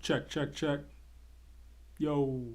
Check, check, check. Yo.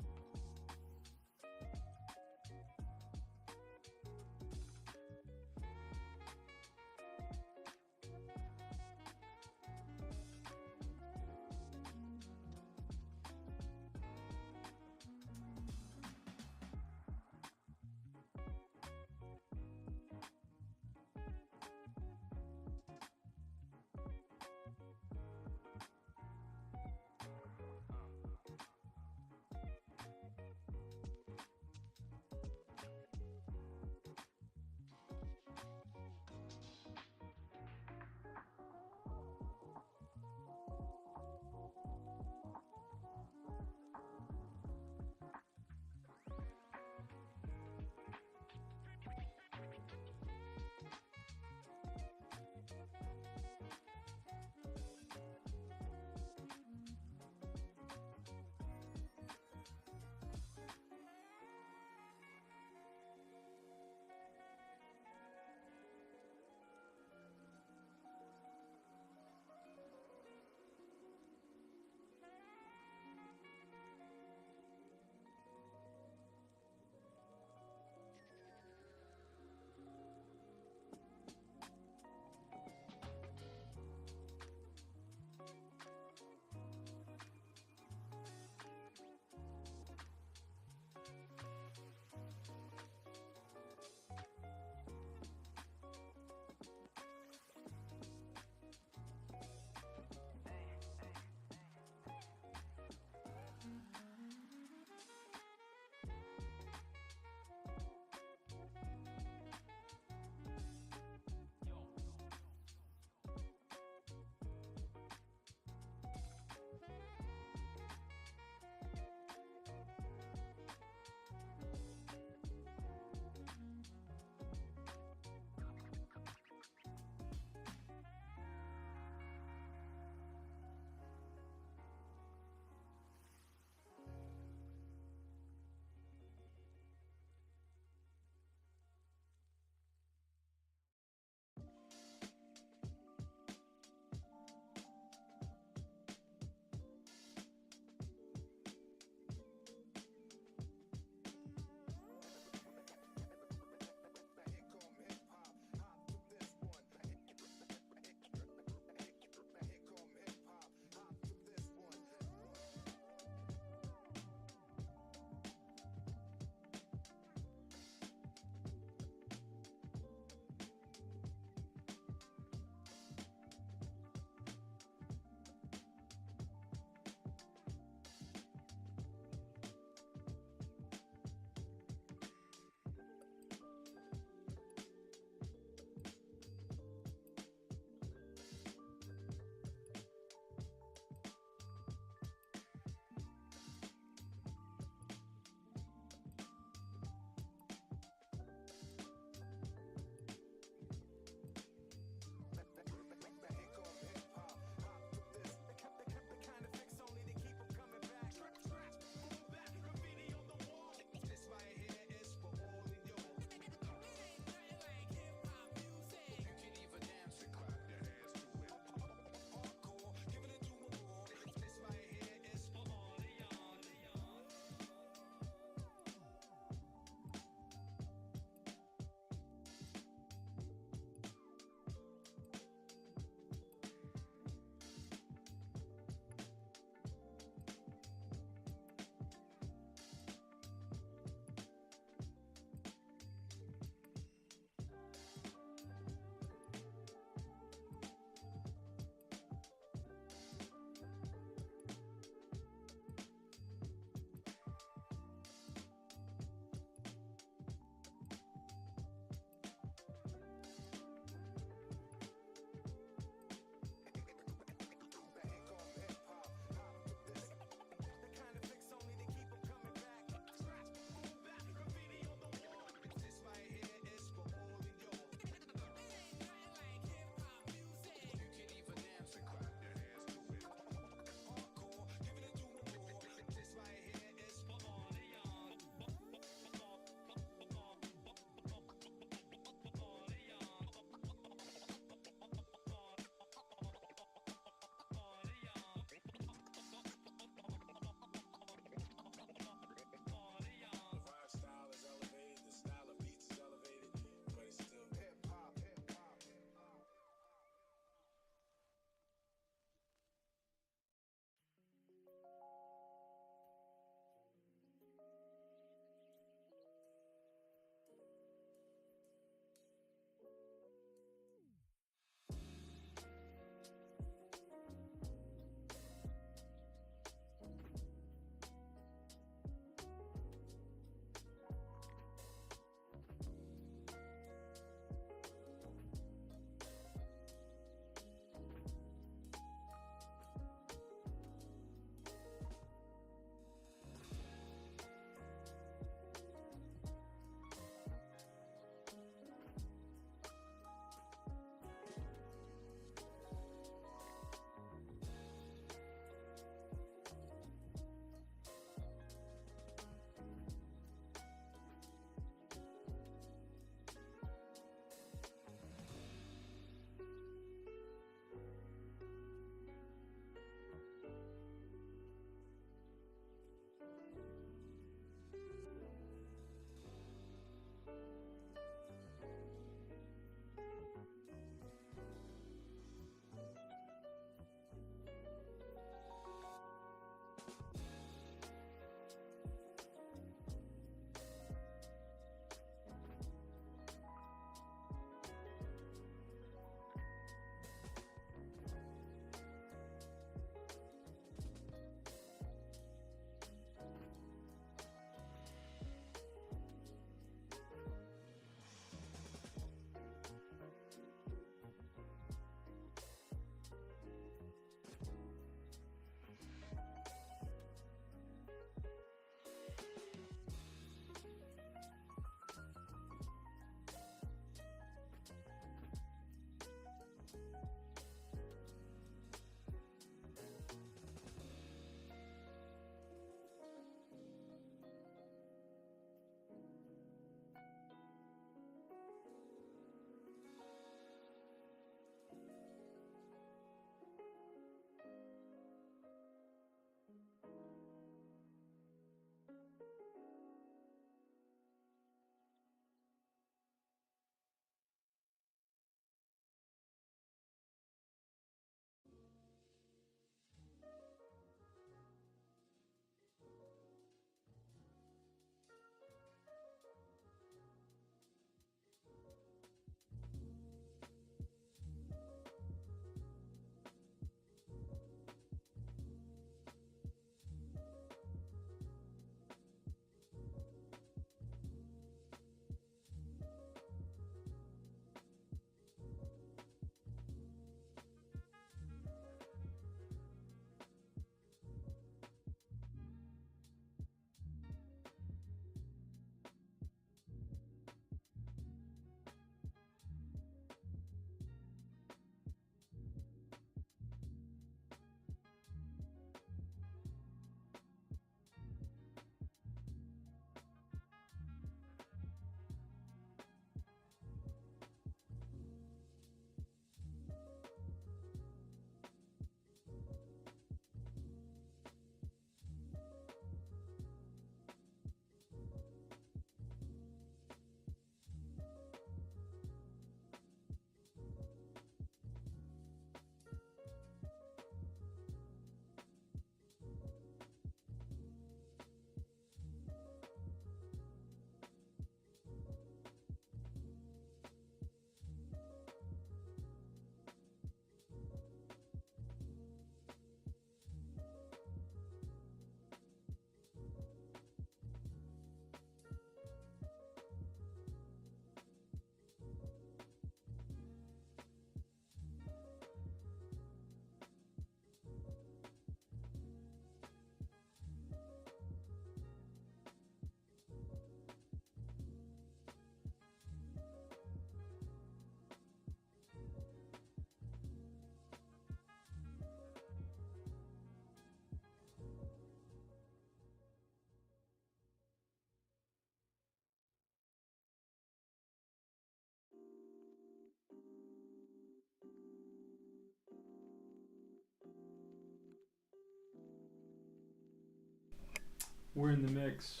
We're in the mix.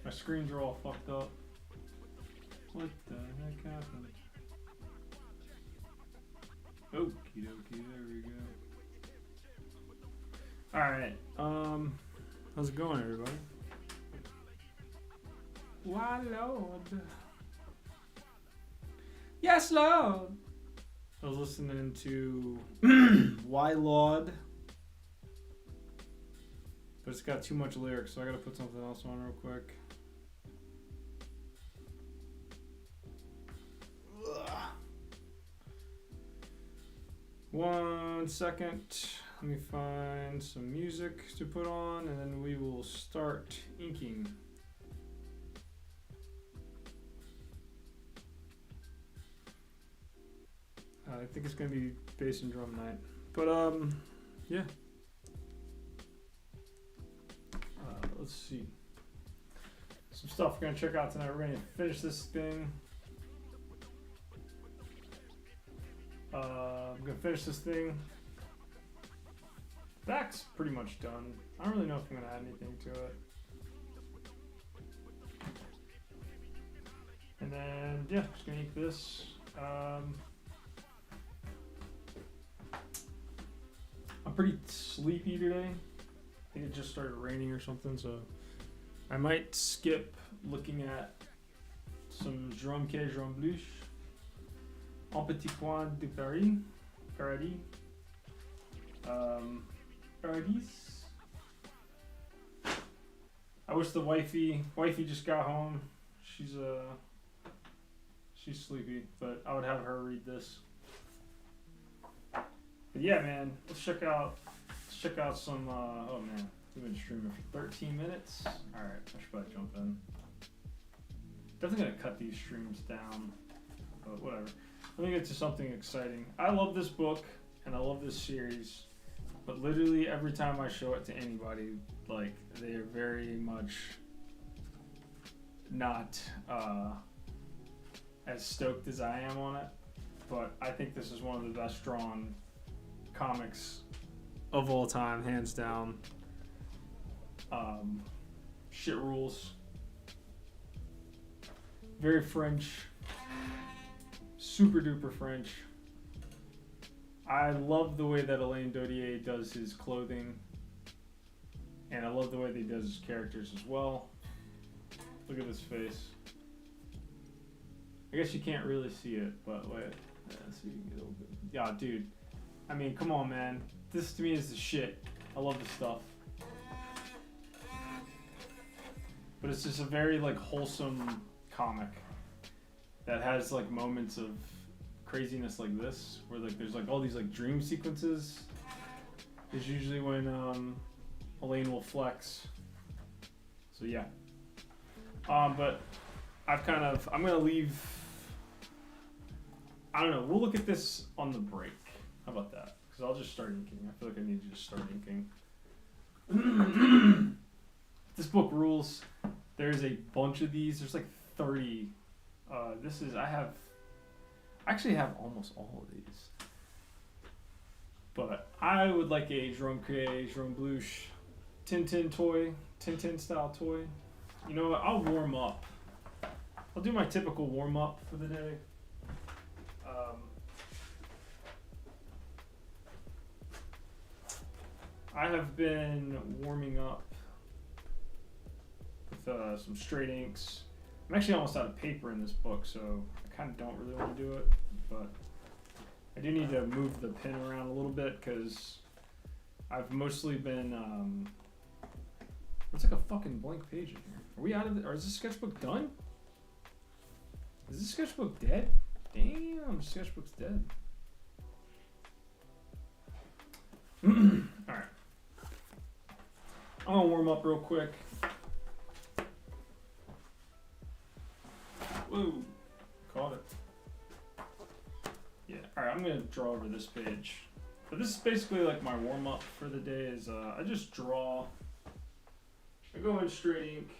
My screens are all fucked up. What the heck happened? Okie dokie, there we go. Alright, how's it going, everybody? Why, Lord? Yes, Lord! I was listening to Why, Lord? But it's got too much lyrics, so I gotta put something else on real quick. Ugh. 1 second. Let me find some music to put on, and then we will start inking. I think it's gonna be bass and drum night, but yeah. Let's see. Some stuff we're gonna check out tonight. We're gonna finish this thing. I'm gonna finish this thing. Back's pretty much done. I don't really know if I'm gonna add anything to it. And then yeah, just gonna ink this. I'm pretty sleepy today. I think it just started raining or something, so I might skip looking at some Jérôme Quai, Jérôme Bluche, Un Petit Coin de Paris, Paradis, Paradis. I wish the wifey just got home. She's sleepy, but I would have her read this. But yeah, man, let's check out some. Oh man, we've been streaming for 13 minutes. All right, I should probably jump in. Definitely gonna cut these streams down, but whatever. Let me get to something exciting. I love this book and I love this series, but literally every time I show it to anybody, like they are very much not as stoked as I am on it. But I think this is one of the best drawn comics of all time, hands down. Shit rules. Very French. Super duper French. I love the way that Alain Dodier does his clothing. And I love the way that he does his characters as well. Look at this face. I guess you can't really see it, but wait. Let's see if you can get a little bit. Yeah, dude. I mean, come on, man. This to me is the shit. I love this stuff. But it's just a very like wholesome comic that has like moments of craziness like this, where like there's like all these like dream sequences. Is usually when Elaine will flex. So yeah. But I'm gonna leave. I don't know. We'll look at this on the break. How about that? Because I'll just start inking. I feel like I need to just start inking. This book rules. There's a bunch of these. There's like 30. I actually have almost all of these. But I would like a Jérôme Quai, Jérôme Bluche, Tintin style toy. You know what? I'll warm up. I'll do my typical warm up for the day. I have been warming up with some straight inks. I'm actually almost out of paper in this book, so I kind of don't really want to do it, but I do need to move the pen around a little bit because I've mostly been, it's like a fucking blank page in here. Are we out of it? Or is this sketchbook done? Is this sketchbook dead? Damn, sketchbook's dead. Alright. I'm gonna warm up real quick. Whoa, caught it. Yeah, alright, I'm gonna draw over this page. But this is basically like my warm up for the day is I just draw. I go in straight ink.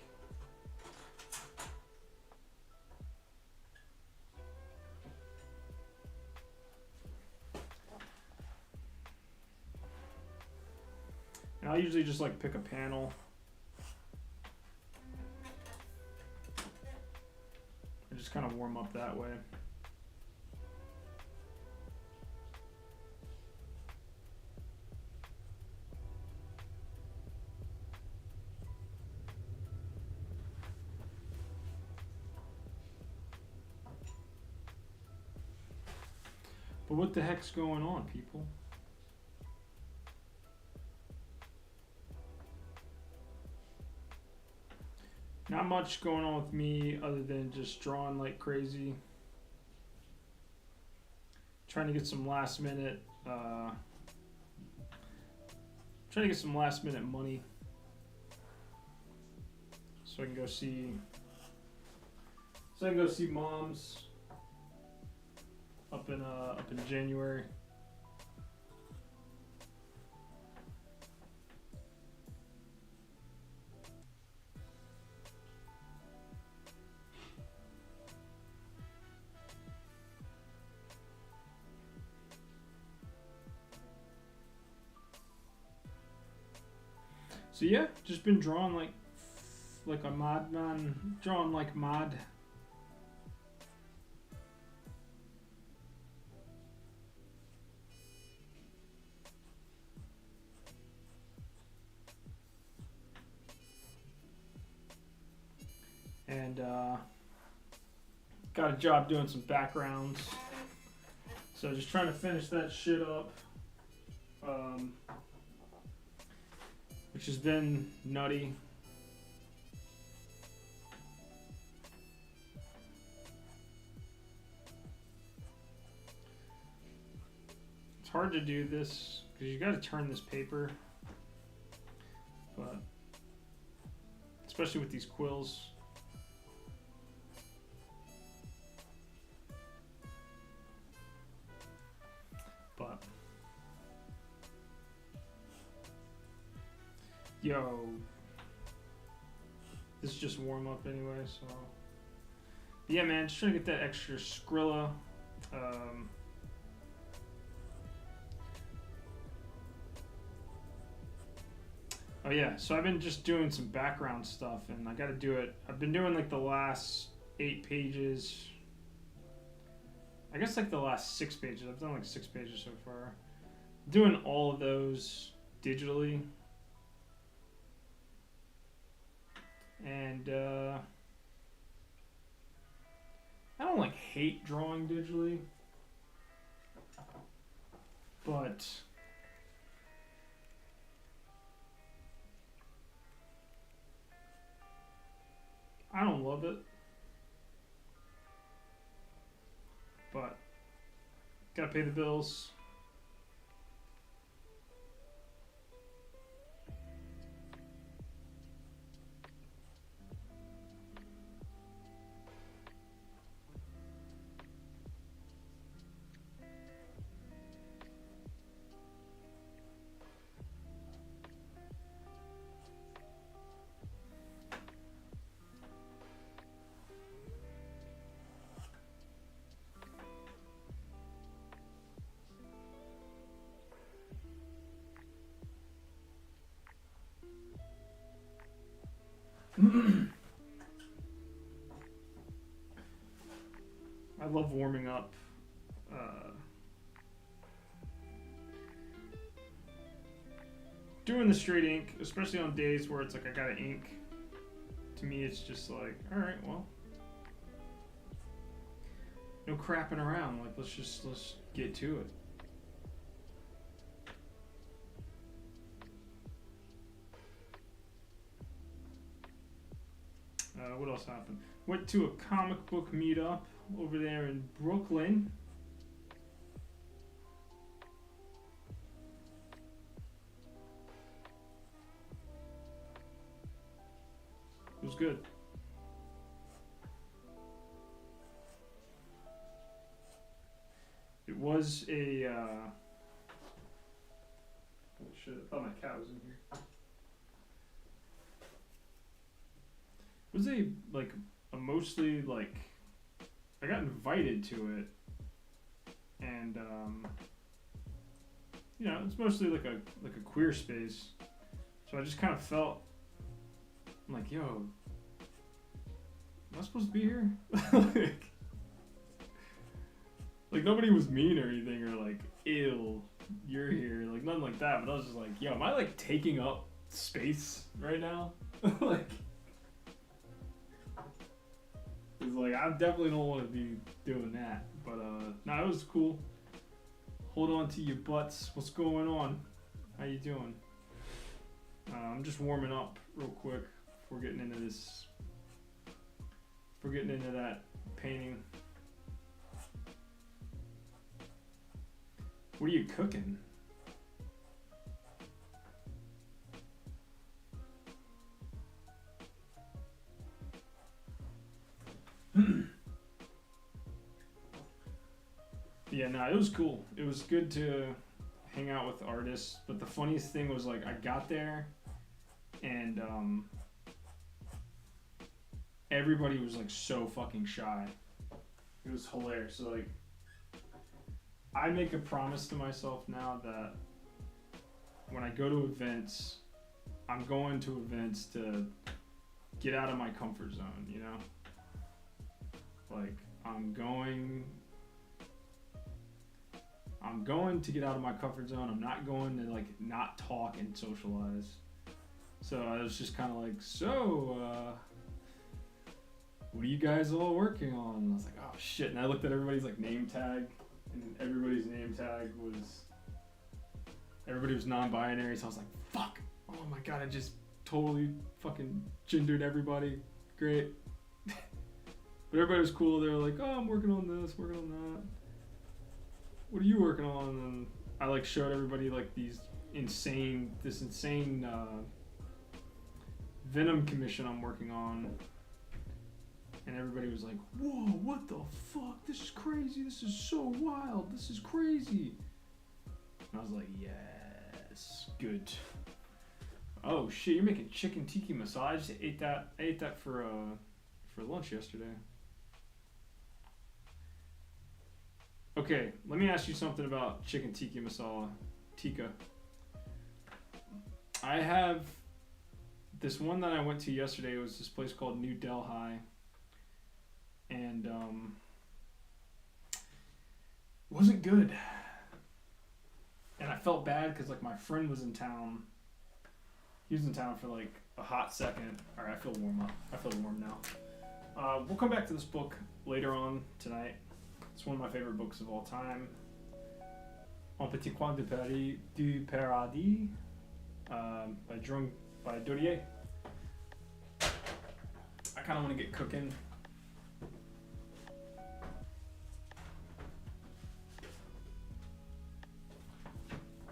And I'll usually just like pick a panel. And just kind of warm up that way. But what the heck's going on, people? Not much going on with me other than just drawing like crazy. Trying to get some last minute money so I can go see moms up in January. So yeah, just been drawing like a mod man, drawing like mod. And got a job doing some backgrounds. So just trying to finish that shit up. Which has been nutty. It's hard to do this because you got to turn this paper, but especially with these quills. But yo, this is just warm up anyway, so yeah, man, just trying to get that extra Skrilla. Oh yeah, so I've been just doing some background stuff, and I got to do it. I've been doing like the last 8 pages. I guess like the last 6 pages. I've done like 6 pages so far. Doing all of those digitally. And I don't like hate drawing digitally, but I don't love it. But gotta pay the bills. I love warming up. Doing the straight ink, especially on days where it's like I gotta ink. To me, it's just like, all right, well, no crapping around. Like, let's get to it. What else happened? Went to a comic book meetup over there in Brooklyn. It was good. It was a oh shit, I thought my cat was in here. It was a mostly like, I got invited to it, and you know, it's mostly like a queer space. So I just kind of felt, I'm like, yo, am I supposed to be here? Like nobody was mean or anything or like, ew, you're here, like nothing like that. But I was just like, yo, am I like taking up space right now? Like, it's like I definitely don't want to be doing that. But no, it was cool. Hold on to your butts. What's going on? How you doing? I'm just warming up real quick before getting into this. Before getting into that painting. What are you cooking? Yeah, no, it was cool. It was good to hang out with artists, but the funniest thing was like I got there and everybody was like so fucking shy. It was hilarious. So like I make a promise to myself now that when I go to events, I'm going to events to get out of my comfort zone, you know? Like I'm going to get out of my comfort zone. I'm not going to like not talk and socialize. So I was just kind of like, so what are you guys all working on? And I was like, oh shit. And I looked at everybody's like name tag, and everybody's name tag was, everybody was non-binary. So I was like, fuck. Oh my God, I just totally fucking gendered everybody. Great. But everybody was cool. They were like, oh, I'm working on this, working on that. What are you working on? And I like showed everybody like this insane Venom commission I'm working on. And everybody was like, whoa, what the fuck? This is crazy. This is so wild. This is crazy. And I was like, yes, good. Oh shit, you're making chicken tiki masala. I just ate that. I ate that for lunch yesterday. Okay, let me ask you something about chicken tiki masala. Tikka. I have this one that I went to yesterday. It was this place called New Delhi. And it wasn't good. And I felt bad because like my friend was in town. He was in town for like a hot second. Alright, I feel warm up. I feel warm now. We'll come back to this book later on tonight. It's one of my favorite books of all time. Un petit coin de Paris, du paradis, by Dodier. I kind of want to get cooking.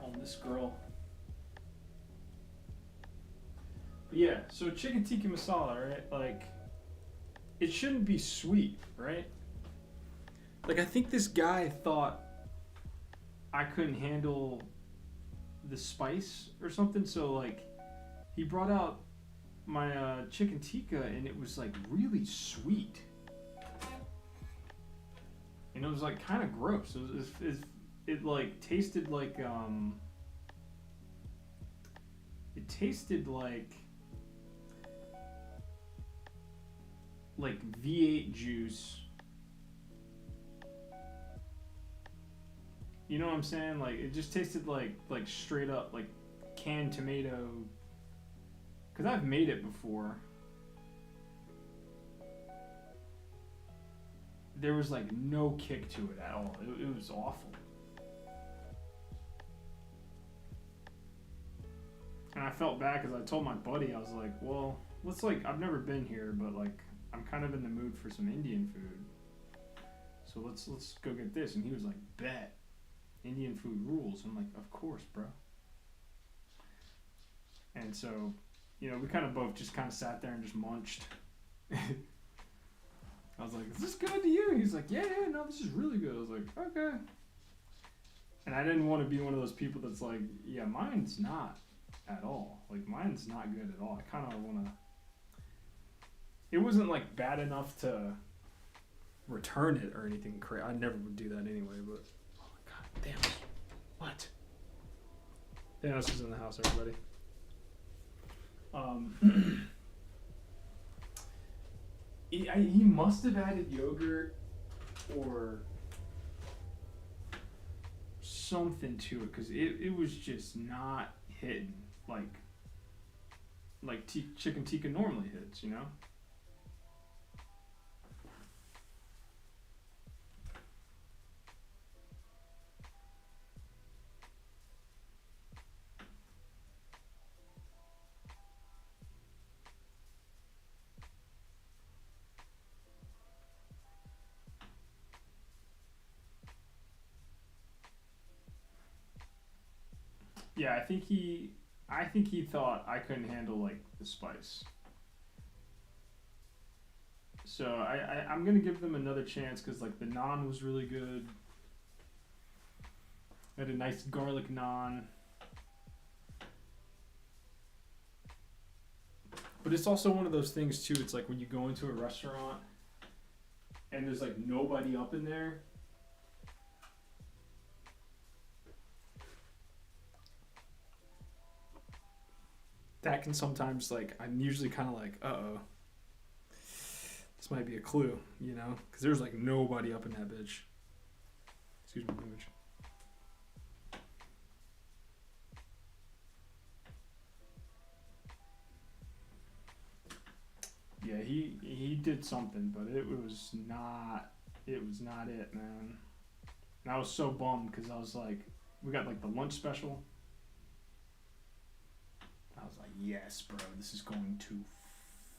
On this girl. But yeah, so chicken tikka masala, right? Like, it shouldn't be sweet, right? Like, I think this guy thought I couldn't handle the spice or something, so like, he brought out my chicken tikka and it was like really sweet. And it was like kind of gross. It like tasted like V8 juice. You know what I'm saying? Like it just tasted like straight up like canned tomato. Cause I've made it before. There was like no kick to it at all. It was awful. And I felt bad because I told my buddy, I was like, well, let's like, I've never been here, but like, I'm kind of in the mood for some Indian food. So let's go get this. And he was like, bet. Indian food rules. I'm like, of course, bro. And so, you know, we kind of both just kind of sat there and just munched. I was like, is this good to you? He's like, yeah, no, this is really good. I was like, okay. And I didn't want to be one of those people that's like, yeah, mine's not at all. Like, mine's not good at all. I kind of want to... It wasn't, like, bad enough to return it or anything crazy. I never would do that anyway, but... Oh, my God. Damn. What? Thanos is in the house, everybody. Um, he must have added yogurt or something to it because it was just not hitting like chicken tikka normally hits, you know? Yeah, I think he thought I couldn't handle like the spice. So I'm gonna give them another chance because like the naan was really good. I had a nice garlic naan. But it's also one of those things too. It's like when you go into a restaurant and there's like nobody up in there. That can sometimes like I'm usually kind of like, uh-oh, this might be a clue, you know, because there's like nobody up in that bitch. Excuse my language. Yeah, he did something, but it was not it, man. And I was so bummed because I was like, we got like the lunch special. I was like, yes, bro, this is going to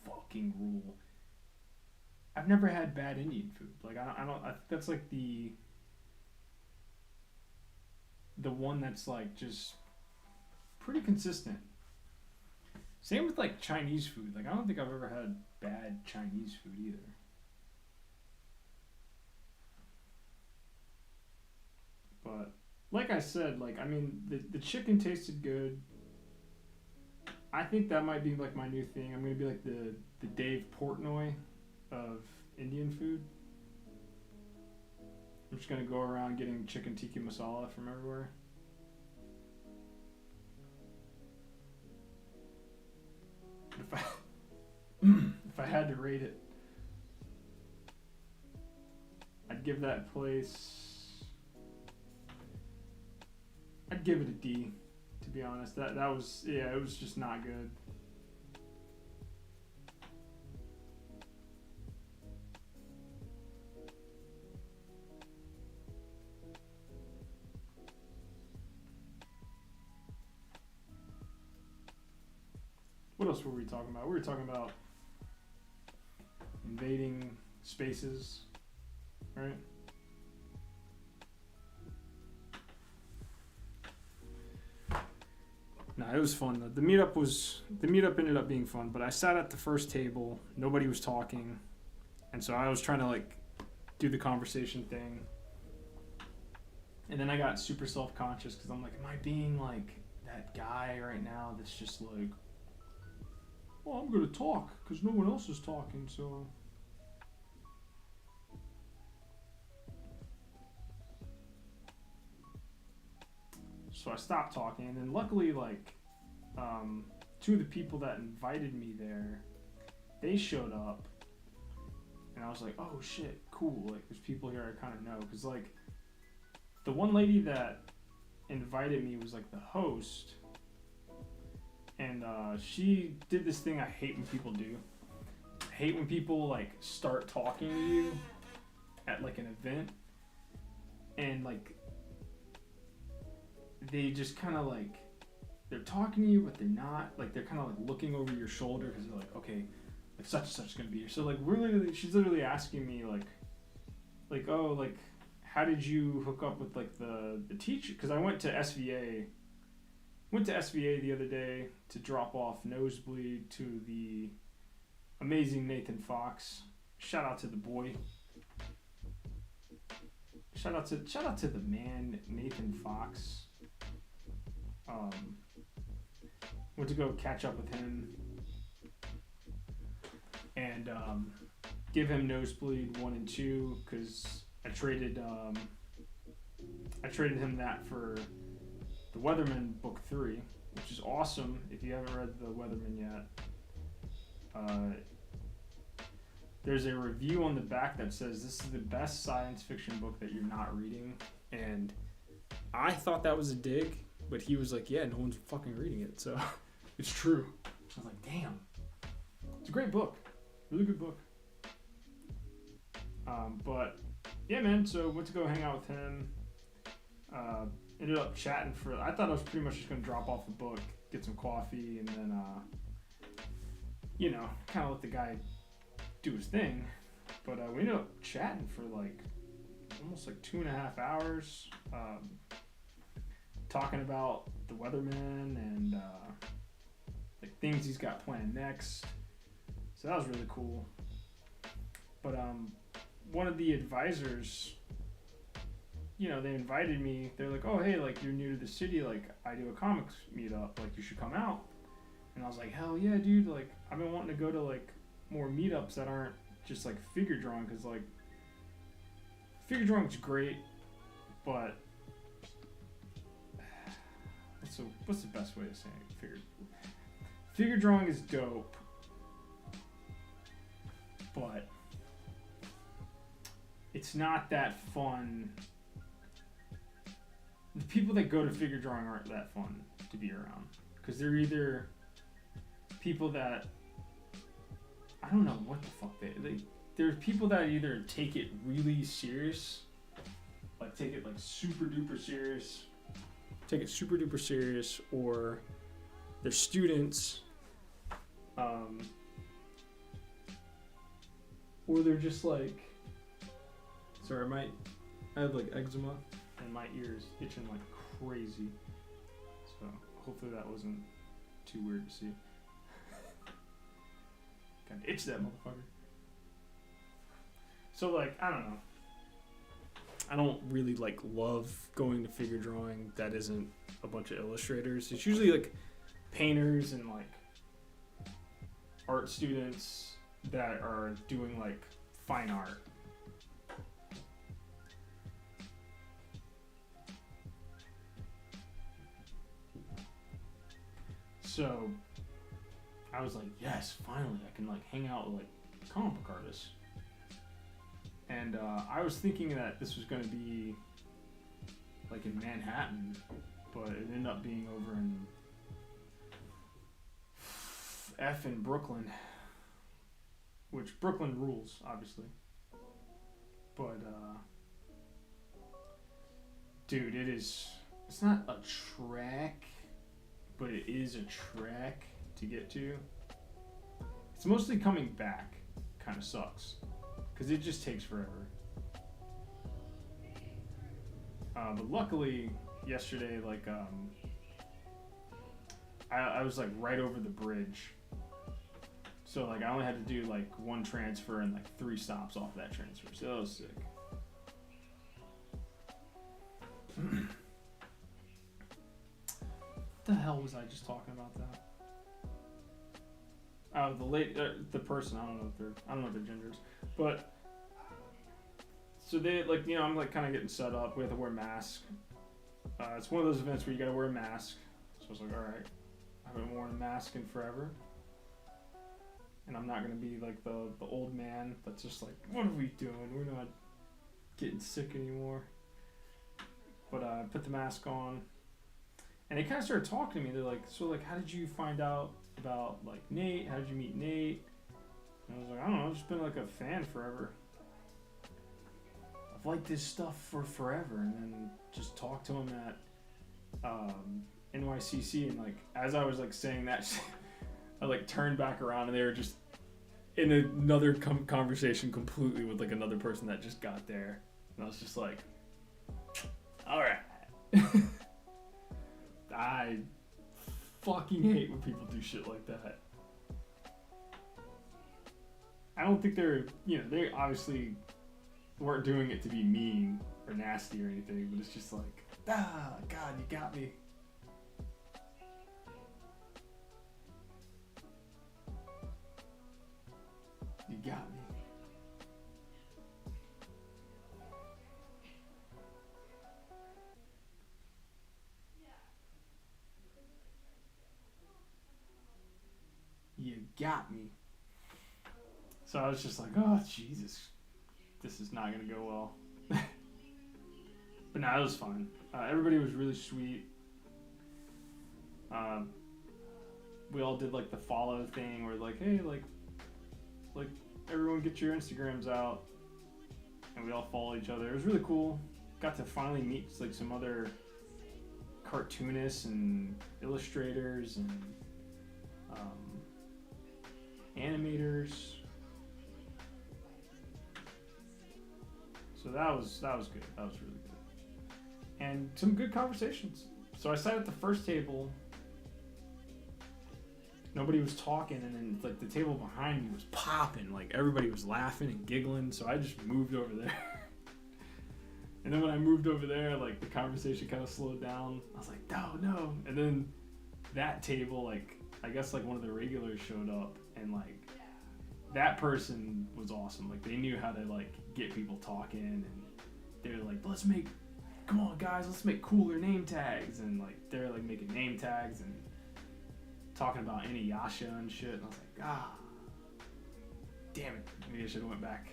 fucking rule. I've never had bad Indian food. Like I that's like the one that's like just pretty consistent. Same with like Chinese food. Like I don't think I've ever had bad Chinese food either. But like I said, like I mean the chicken tasted good. I think that might be like my new thing. I'm gonna be like the Dave Portnoy of Indian food. I'm just gonna go around getting chicken tikka masala from everywhere. If I if I had to rate it, I'd give that place. I'd give it a D. To be honest, that was it was just not good. What else were we talking about? We were talking about invading spaces, right? No, it was fun. The meetup ended up being fun, but I sat at the first table, nobody was talking, and so I was trying to like do the conversation thing. And then I got super self-conscious because I'm like, am I being like that guy right now that's just like, well, I'm gonna talk because no one else is talking, so. So I stopped talking, and then luckily, like, two of the people that invited me there, they showed up, and I was like, oh shit, cool, like, there's people here I kind of know, because, like, the one lady that invited me was, like, the host, and she did this thing I hate when people do. I hate when people, like, start talking to you at, like, an event, and, like, they just kind of like they're talking to you but they're not, like they're kind of like looking over your shoulder because they're like, okay, like such and such is gonna be here. So like she's literally asking me like oh, like how did you hook up with like the teacher, because I went to SVA the other day to drop off Nosebleed to the amazing Nathan Fox. Shout out to the boy. Shout out to the man Nathan Fox. Went to go catch up with him and give him Nosebleed 1 and 2 because I traded him that for the Weatherman book 3. which is awesome if you haven't read The Weatherman yet. There's a review on the back that says this is the best science fiction book that you're not reading, and I thought that was a dig, but he was like, yeah, no one's fucking reading it, so it's true. I was like, damn. It's a great book. Really good book. But yeah, man, so went to go hang out with him. Ended up chatting I thought I was pretty much just going to drop off the book, get some coffee, and then, kind of let the guy do his thing. But we ended up chatting for like almost like 2.5 hours, talking about the Weatherman and like things he's got planned next. So that was really cool. But one of the advisors, they invited me. They're like, oh, hey, like, you're new to the city. Like, I do a comics meetup. Like, you should come out. And I was like, hell yeah, dude. Like, I've been wanting to go to, like, more meetups that aren't just, like, figure drawing. Because, like, figure drawing's great. But what's the best way to say it? Figure drawing is dope. But it's not that fun. The people that go to figure drawing aren't that fun to be around, because they're either people that, I don't know what the fuck there's people that either take it really serious, like take it like super duper serious, or they're students, or they're just like, sorry, I have like eczema and my ears itching like crazy, so hopefully that wasn't too weird to see. Kind of itch that motherfucker. So like, I don't know. I don't really like love going to figure drawing that isn't a bunch of illustrators. It's usually like painters and like art students that are doing like fine art. So I was like, yes, finally I can like hang out with like comic book artists. And I was thinking that this was going to be like in Manhattan, but it ended up being over in Brooklyn, which Brooklyn rules, obviously. But dude, it's not a trek, but it is a trek to get to. It's mostly coming back, kind of sucks, because it just takes forever. But luckily, yesterday, like, I was like right over the bridge. So like I only had to do like one transfer and like 3 stops off that transfer. So that was sick. What the hell was I just talking about that? The person, I don't know if their genders, but so they like, I'm like kind of getting set up. We have to wear masks. It's one of those events where you gotta wear a mask. So I was like, all right, I haven't worn a mask in forever, and I'm not gonna be like the old man that's just like, what are we doing? We're not getting sick anymore. But I put the mask on, and they kind of started talking to me. They're like, so like, how did you find out about like Nate? How did you meet Nate? And I was like, I don't know, I've just been like a fan forever. I've liked this stuff for forever, and then just talked to him at NYCC, and like as I was like saying that, I like turned back around, and they were just in another conversation completely with like another person that just got there, and I was just like, all right. I fucking hate when people do shit like that. I don't think they obviously weren't doing it to be mean or nasty or anything, but it's just like, God, you got me. You got me. You got me. So I was just like, oh, Jesus. This is not going to go well. But no, it was fun. Everybody was really sweet. We all did like the follow thing where like, hey, like everyone get your Instagrams out. And we all follow each other. It was really cool. Got to finally meet like some other cartoonists and illustrators and animators. So that was good. That was really good. And some good conversations. So I sat at the first table. Nobody was talking, and then like the table behind me was popping. Like everybody was laughing and giggling. So I just moved over there. And then when I moved over there, like the conversation kind of slowed down. I was like, no. And then that table, like I guess like one of the regulars showed up, and like that person was awesome. Like they knew how to like get people talking, and they're like, come on guys, let's make cooler name tags. And like they're like making name tags and talking about Inuyasha and shit. And I was like, damn it, maybe I should have went back.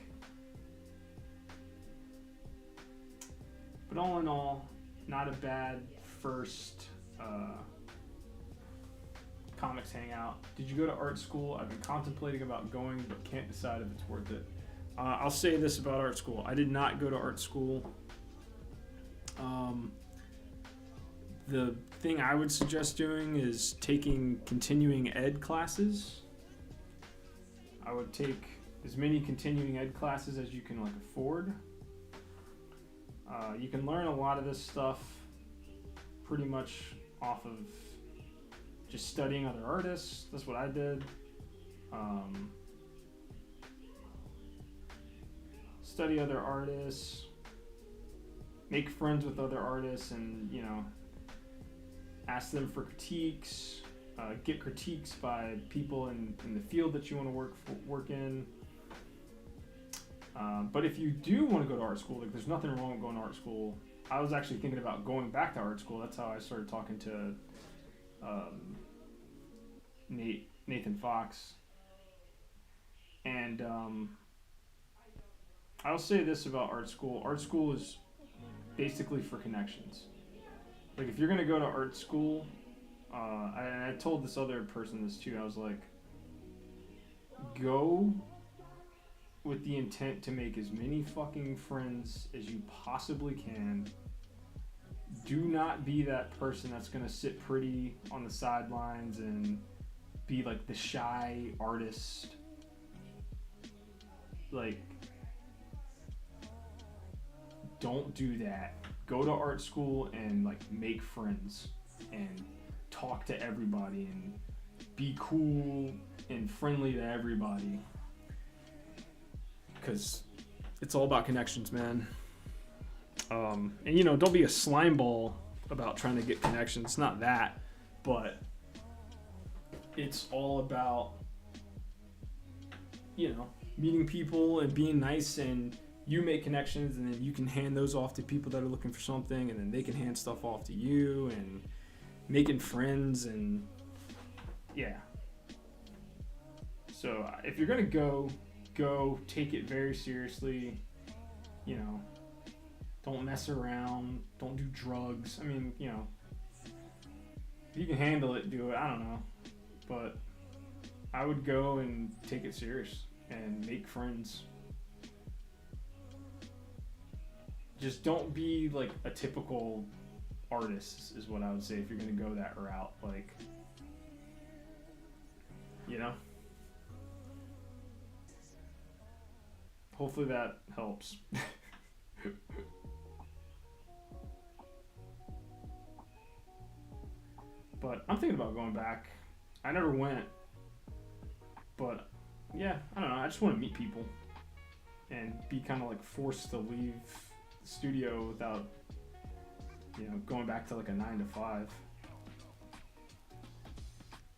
But all in all, not a bad first comics hangout. Did you go to art school? I've been contemplating about going, but can't decide if it's worth it. I'll say this about art school. I did not go to art school. The thing I would suggest doing is taking continuing ed classes. I would take as many continuing ed classes as you can like afford. You can learn a lot of this stuff pretty much off of just studying other artists. That's what I did. Study other artists, make friends with other artists, and ask them for critiques. Get critiques by people in the field that you want to work in. But if you do want to go to art school, like there's nothing wrong with going to art school. I was actually thinking about going back to art school. That's how I started talking to Nathan Fox. And I'll say this about art school. Art school is basically for connections. Like if you're going to go to art school, I told this other person this too. I was like, go with the intent to make as many fucking friends as you possibly can. Do not be that person that's gonna sit pretty on the sidelines and be like the shy artist. Like, don't do that. Go to art school and like make friends and talk to everybody and be cool and friendly to everybody. Because it's all about connections, man. And don't be a slime ball about trying to get connections. It's not that, but it's all about meeting people and being nice, and you make connections, and then you can hand those off to people that are looking for something, and then they can hand stuff off to you, and making friends, and yeah. So if you're gonna go, take it very seriously. Don't mess around, don't do drugs. I mean, if you can handle it, do it. I don't know, but I would go and take it serious and make friends. Just don't be like a typical artist is what I would say if you're gonna go that route. Like, hopefully that helps. But I'm thinking about going back. I never went, but yeah, I don't know. I just want to meet people and be kind of like forced to leave the studio without, going back to like a 9 to 5.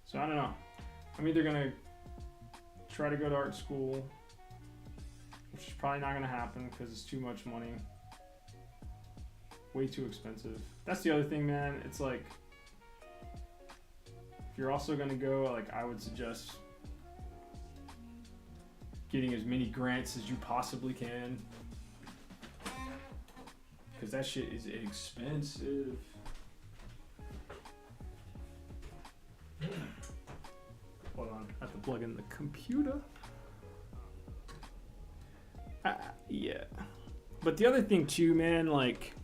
So I don't know. I'm either gonna try to go to art school, which is probably not going to happen because it's too much money. Way too expensive. That's the other thing, man. It's like, if you're also going to go, like I would suggest getting as many grants as you possibly can. Because that shit is expensive. Hold on, I have to plug in the computer. Yeah. But the other thing too, man, like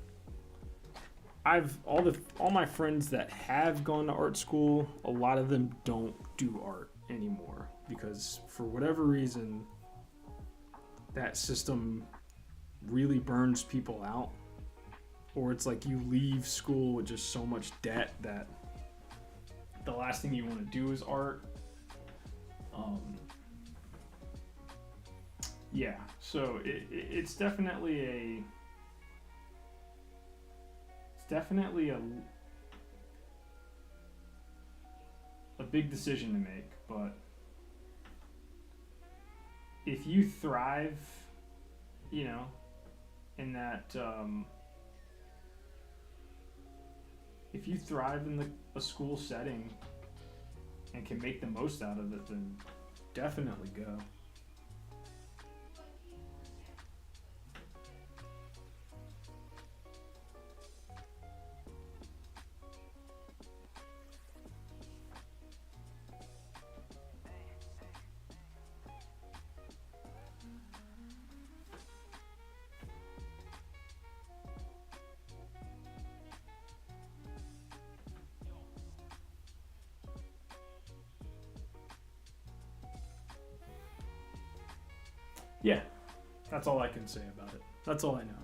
I've all my friends that have gone to art school, a lot of them don't do art anymore because for whatever reason that system really burns people out, or it's like you leave school with just so much debt that the last thing you want to do is art. Yeah, so it's definitely a big decision to make, but if you thrive, you know, in that if you thrive in a school setting and can make the most out of it, then definitely go. Yeah, that's all I can say about it. That's all I know.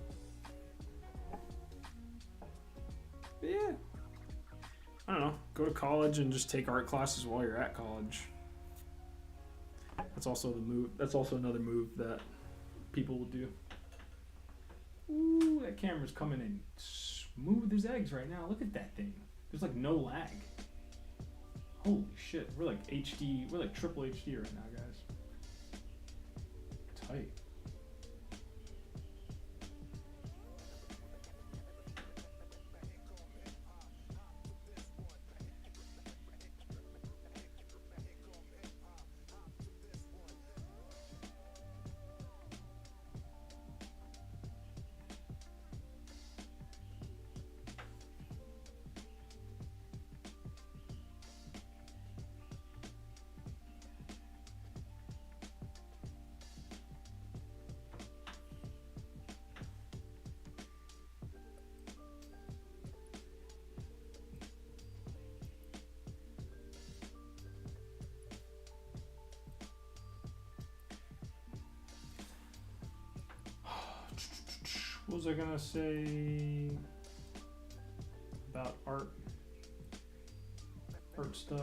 But yeah, I don't know. Go to college and just take art classes while you're at college. That's also the move. That's also another move that people will do. Ooh, that camera's coming in smooth as eggs right now. Look at that thing. There's like no lag. Holy shit. We're like HD. We're like triple HD right now, guys. Tight. What was I gonna say about art stuff?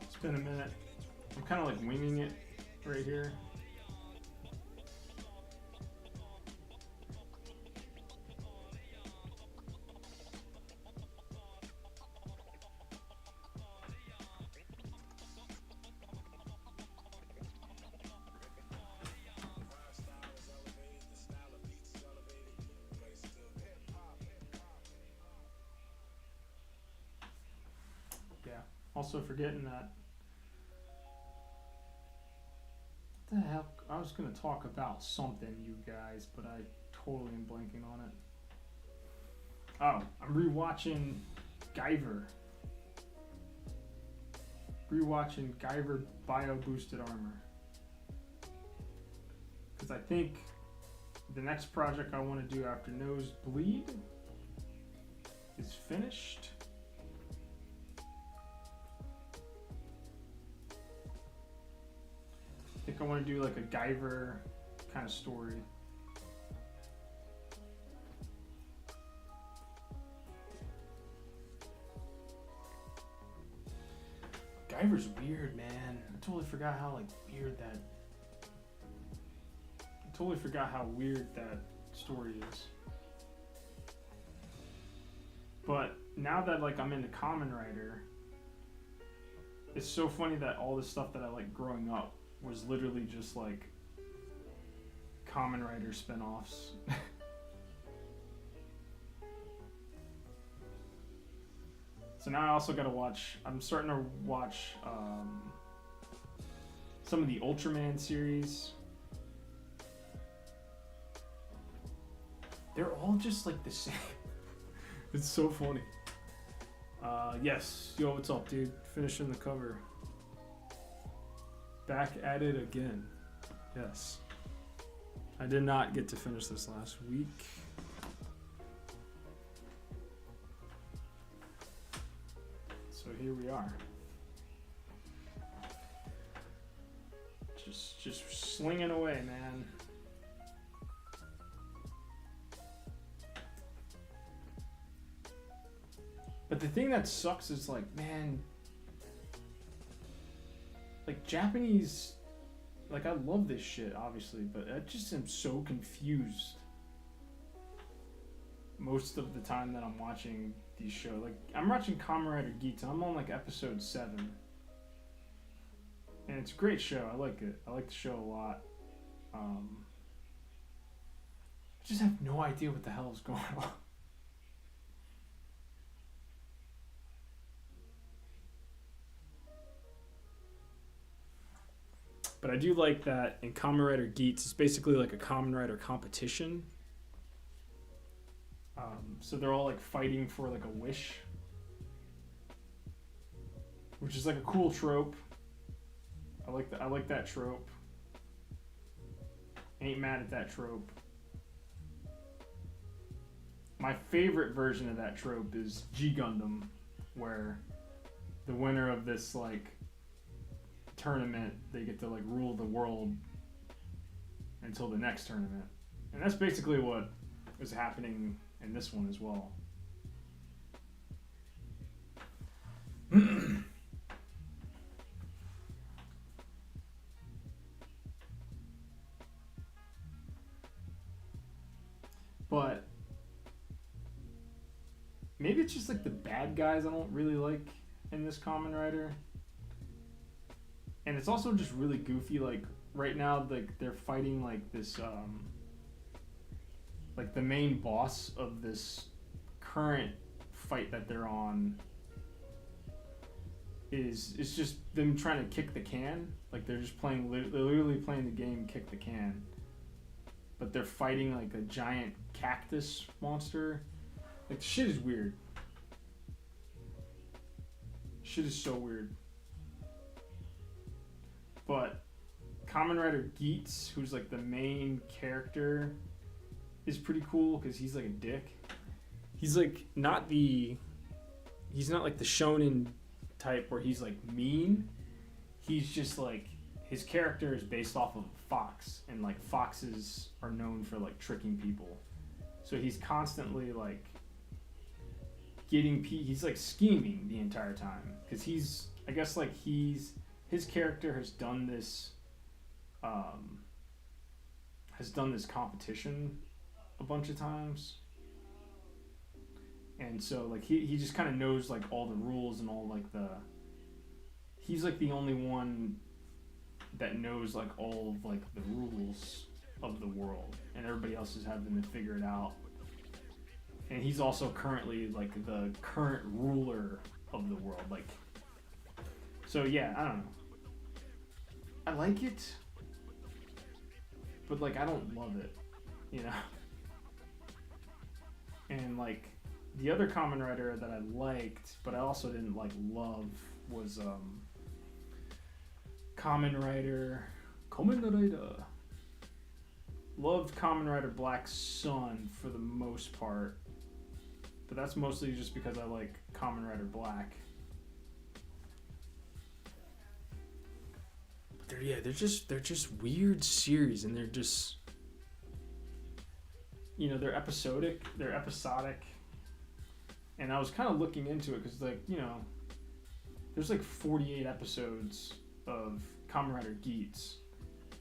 It's been a minute. I'm kind of like winging it right here. Yeah. Also forgetting that the hell? I was gonna talk about something, you guys, but I totally am blanking on it. Oh, I'm rewatching Guyver. Rewatching Guyver Bio Boosted Armor. Because I think the next project I want to do after Nosebleed is finished. I think I want to do like a Guyver kind of story. Guyver's weird, man. I totally forgot how like weird that. I totally forgot how weird that story is. But now that like I'm into Kamen Rider, it's so funny that all the stuff that I like growing up was literally just like Kamen Rider spin-offs. So now I also gotta watch, I'm starting to watch some of the Ultraman series. They're all just like the same. It's so funny. Yes, yo, what's up, dude? Finishing the cover. Back at it again. Yes. I did not get to finish this last week. So here we are. Just slinging away, man. But the thing that sucks is like, man, like Japanese, like I love this shit, obviously, but I just am so confused most of the time that I'm watching these shows. Like I'm watching Kamen Rider Geats, and I'm on like episode 7. And it's a great show. I like it. I like the show a lot. I just have no idea what the hell is going on. But I do like that in Kamen Rider Geats, it's basically like a Kamen Rider competition. So they're all like fighting for like a wish, which is like a cool trope. I like that trope. Ain't mad at that trope. My favorite version of that trope is G Gundam, where the winner of this like tournament, they get to like rule the world until the next tournament. And that's basically what is happening in this one as well. But maybe it's just like the bad guys I don't really like in this Kamen Rider. And it's also just really goofy. Like right now, like they're fighting like this, like the main boss of this current fight that they're on is just them trying to kick the can. Like they're just playing, they're literally playing the game Kick the Can. But they're fighting like a giant cactus monster. Like the shit is weird. Shit is so weird. But Kamen Rider Geats, who's like the main character, is pretty cool because he's like a dick. He's like he's not like the shonen type where he's like mean. He's just like, his character is based off of a fox, and like foxes are known for like tricking people. So he's constantly like he's like scheming the entire time because he's, I guess like his character has done this competition a bunch of times, and so like he just kind of knows like all the rules and all like he's like the only one that knows like all of like the rules of the world, and everybody else is having to figure it out. And he's also currently like the current ruler of the world, like, so yeah, I don't know. I like it. but like I don't love it, you know. And like the other Kamen Rider that I liked, but I also didn't like love was Kamen Rider. Loved Kamen Rider Black Sun for the most part, but that's mostly just because I like Kamen Rider Black. But they're just weird series, and they're just, you know, they're episodic, they're episodic, and I was kind of looking into it because, like, you know, there's like 48 episodes of Kamen Rider Geats.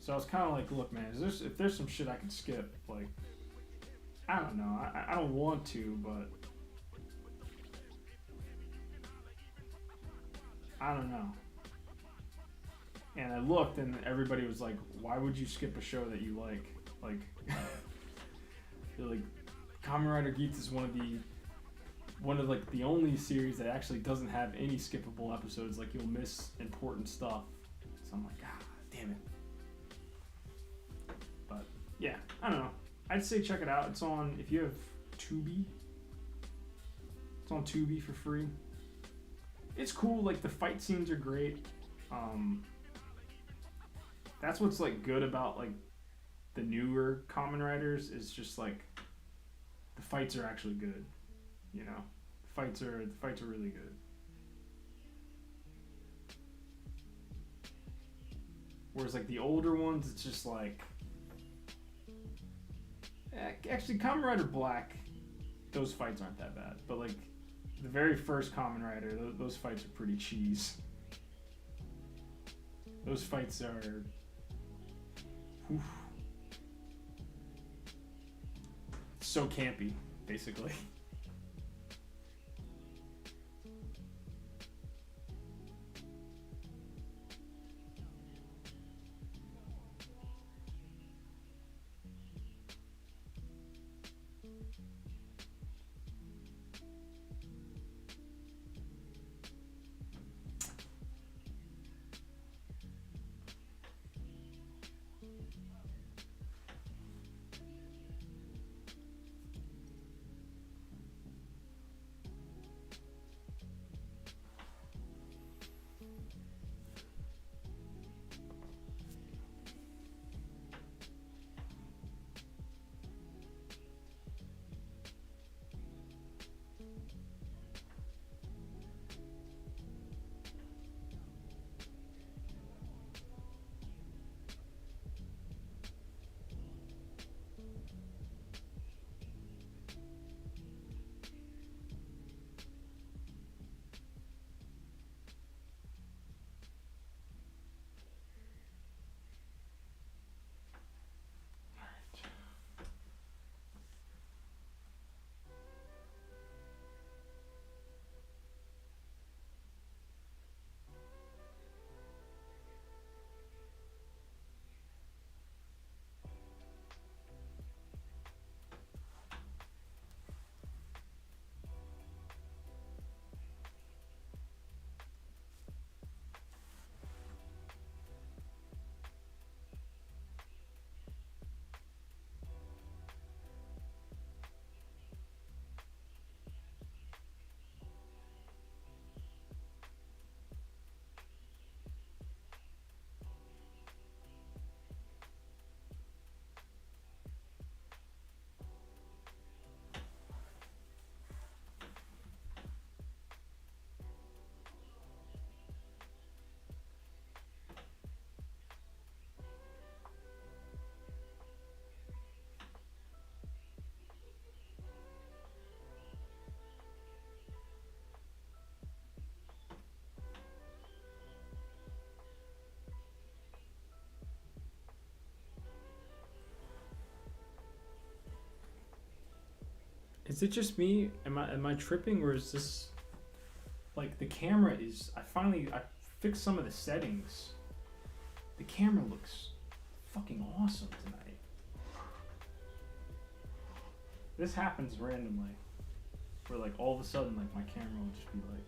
So I was kind of like, look, man, if there's some shit I can skip, like, I don't know. I don't want to, but I don't know. And I looked, and everybody was like, why would you skip a show that you like? Like, you're like, Kamen Rider Geats is one of like the only series that actually doesn't have any skippable episodes. Like, you'll miss important stuff. So I'm like, damn it. But yeah, I don't know. I'd say check it out. It's on, if you have Tubi, it's on Tubi for free. It's cool. Like, the fight scenes are great. That's what's like good about like the newer Kamen Riders, is just like the fights are actually good. You know, the fights are really good. Whereas like the older ones, it's just like, actually Kamen Rider Black, those fights aren't that bad. But like the very first Kamen Rider, those fights are pretty cheese. Those fights are, whew, so campy, basically. Is it just me? Am I tripping, or is this like the camera is? I fixed some of the settings. The camera looks fucking awesome tonight. This happens randomly, where like all of a sudden like my camera will just be like,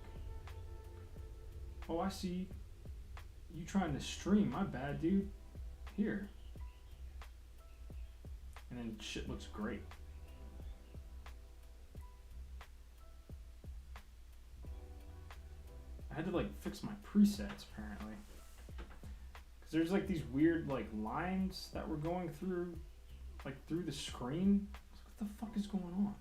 "Oh, I see you trying to stream. My bad, dude. Here." and then shit looks great. I had to like fix my presets apparently, because there's like these weird like lines that were going through, like through the screen. What the fuck is going on?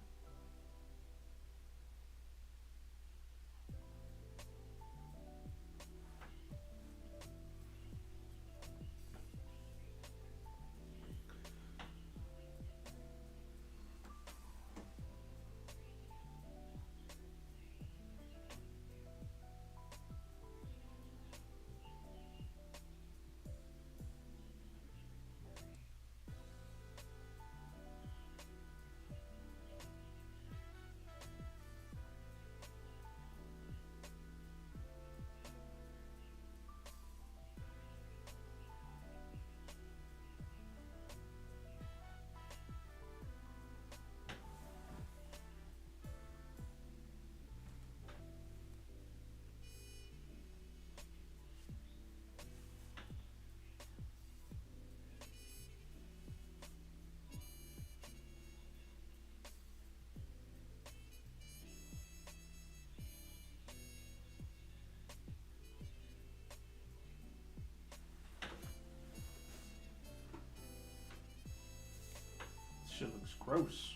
Shit looks gross.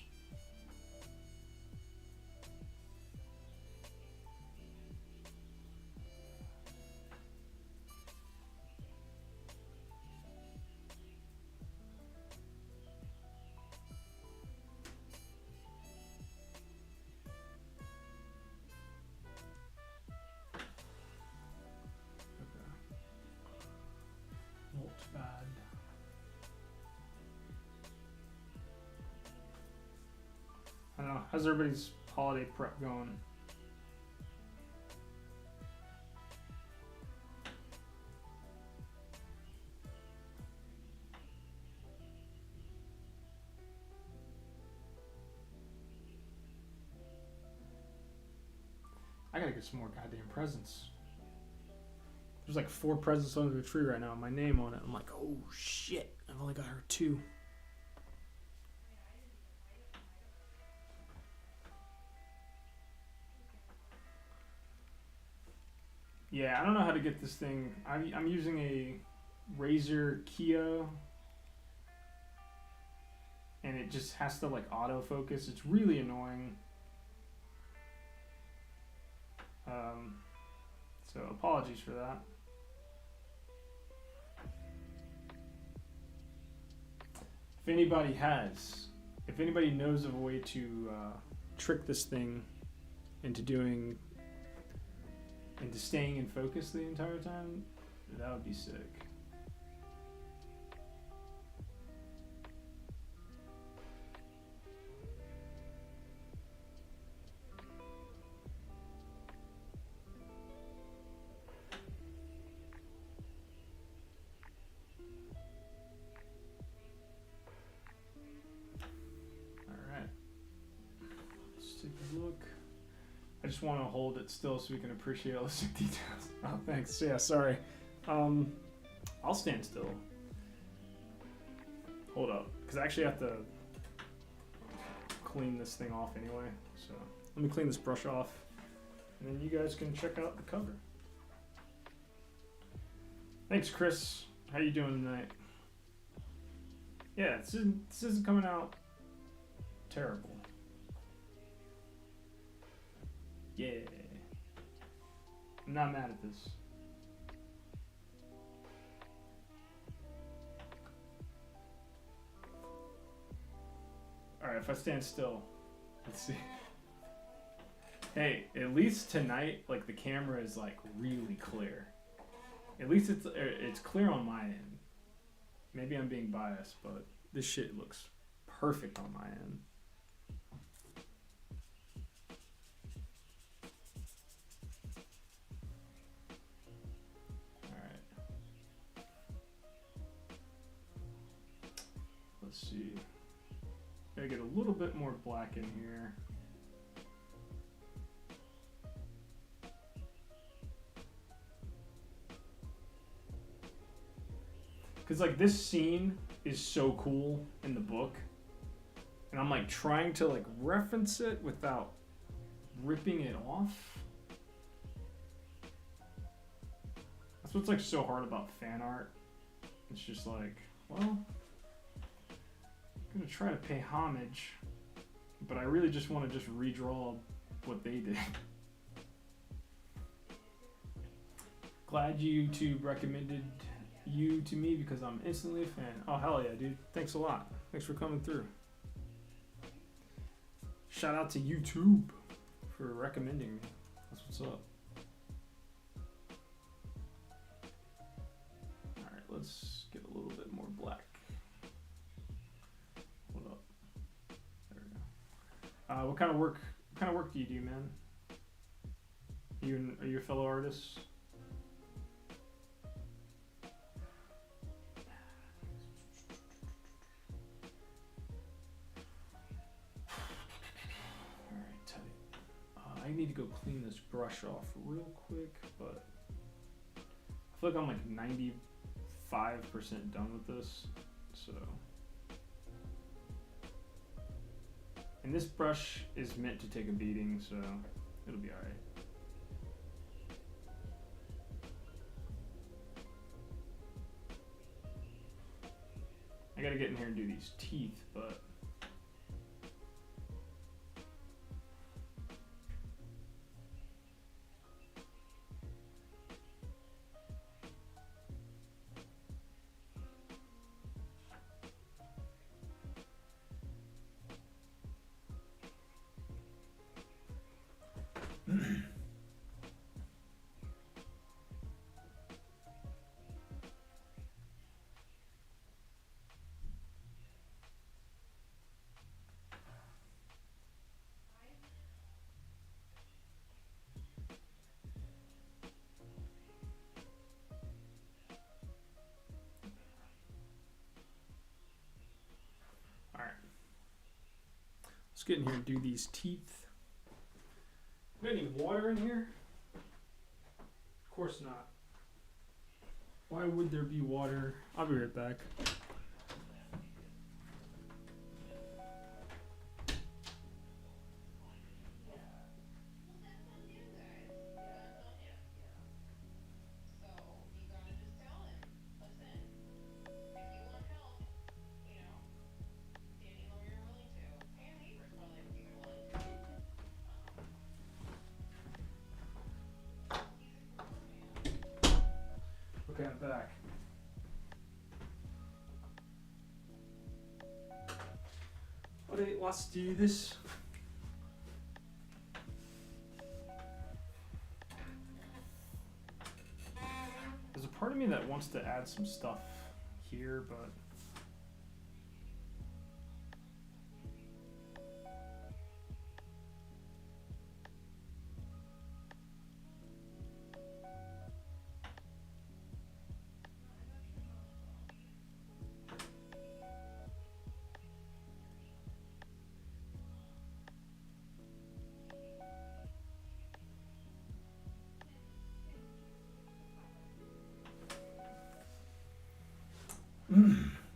Not bad. I don't know. How's everybody's holiday prep going? I gotta get some more goddamn presents. There's like 4 presents under the tree right now, my name on it. I'm like, oh shit, I've only got her 2. Yeah, I don't know how to get this thing. I'm using a Razer Kia, and it just has to like autofocus. It's really annoying. So apologies for that. If anybody knows of a way to trick this thing into staying in focus the entire time, that would be sick. I just want to hold it still so we can appreciate all the sick details. Oh, thanks. Yeah, sorry. I'll stand still. Hold up, because I actually have to clean this thing off anyway. So let me clean this brush off, and then you guys can check out the cover. Thanks, Chris. How you doing tonight? Yeah, this isn't coming out terrible. Yeah. I'm not mad at this. Alright, if I stand still, let's see. Hey, at least tonight, like the camera is like really clear. At least it's clear on my end. Maybe I'm being biased, but this shit looks perfect on my end. Let's see. Gotta get a little bit more black in here. Because like this scene is so cool in the book, and I'm like trying to like reference it without ripping it off. That's what's like so hard about fan art. It's just like, well, I'm gonna try to pay homage, but I really just want to just redraw what they did. Glad YouTube recommended you to me because I'm instantly a fan. Oh, hell yeah, dude. Thanks a lot. Thanks for coming through. Shout out to YouTube for recommending me. That's what's up. Alright, let's get a little bit more black. Hold up. There we go. What kind of work do you do, man? Are you a fellow artist? I need to go clean this brush off real quick, but I feel like I'm like 95% done with this, so. And this brush is meant to take a beating, so it'll be alright. I gotta get in here and do these teeth, but let's get in here and do these teeth. We got any water in here? Of course not. Why would there be water? I'll be right back. Okay, I'm back. Alright, let's do this. There's a part of me that wants to add some stuff here, but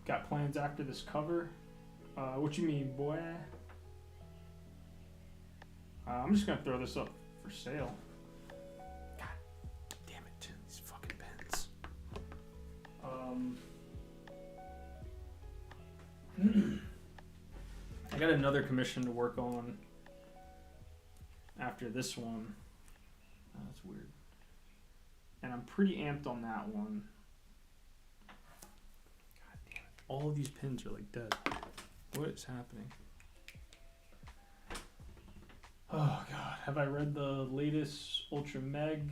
got plans after this cover. What you mean, boy? I'm just gonna throw this up for sale. God damn it, these fucking pens. I got another commission to work on after this one. Oh, that's weird. And I'm pretty amped on that one. All of these pins are like dead. What is happening? Oh god, have I read the latest Ultra Meg?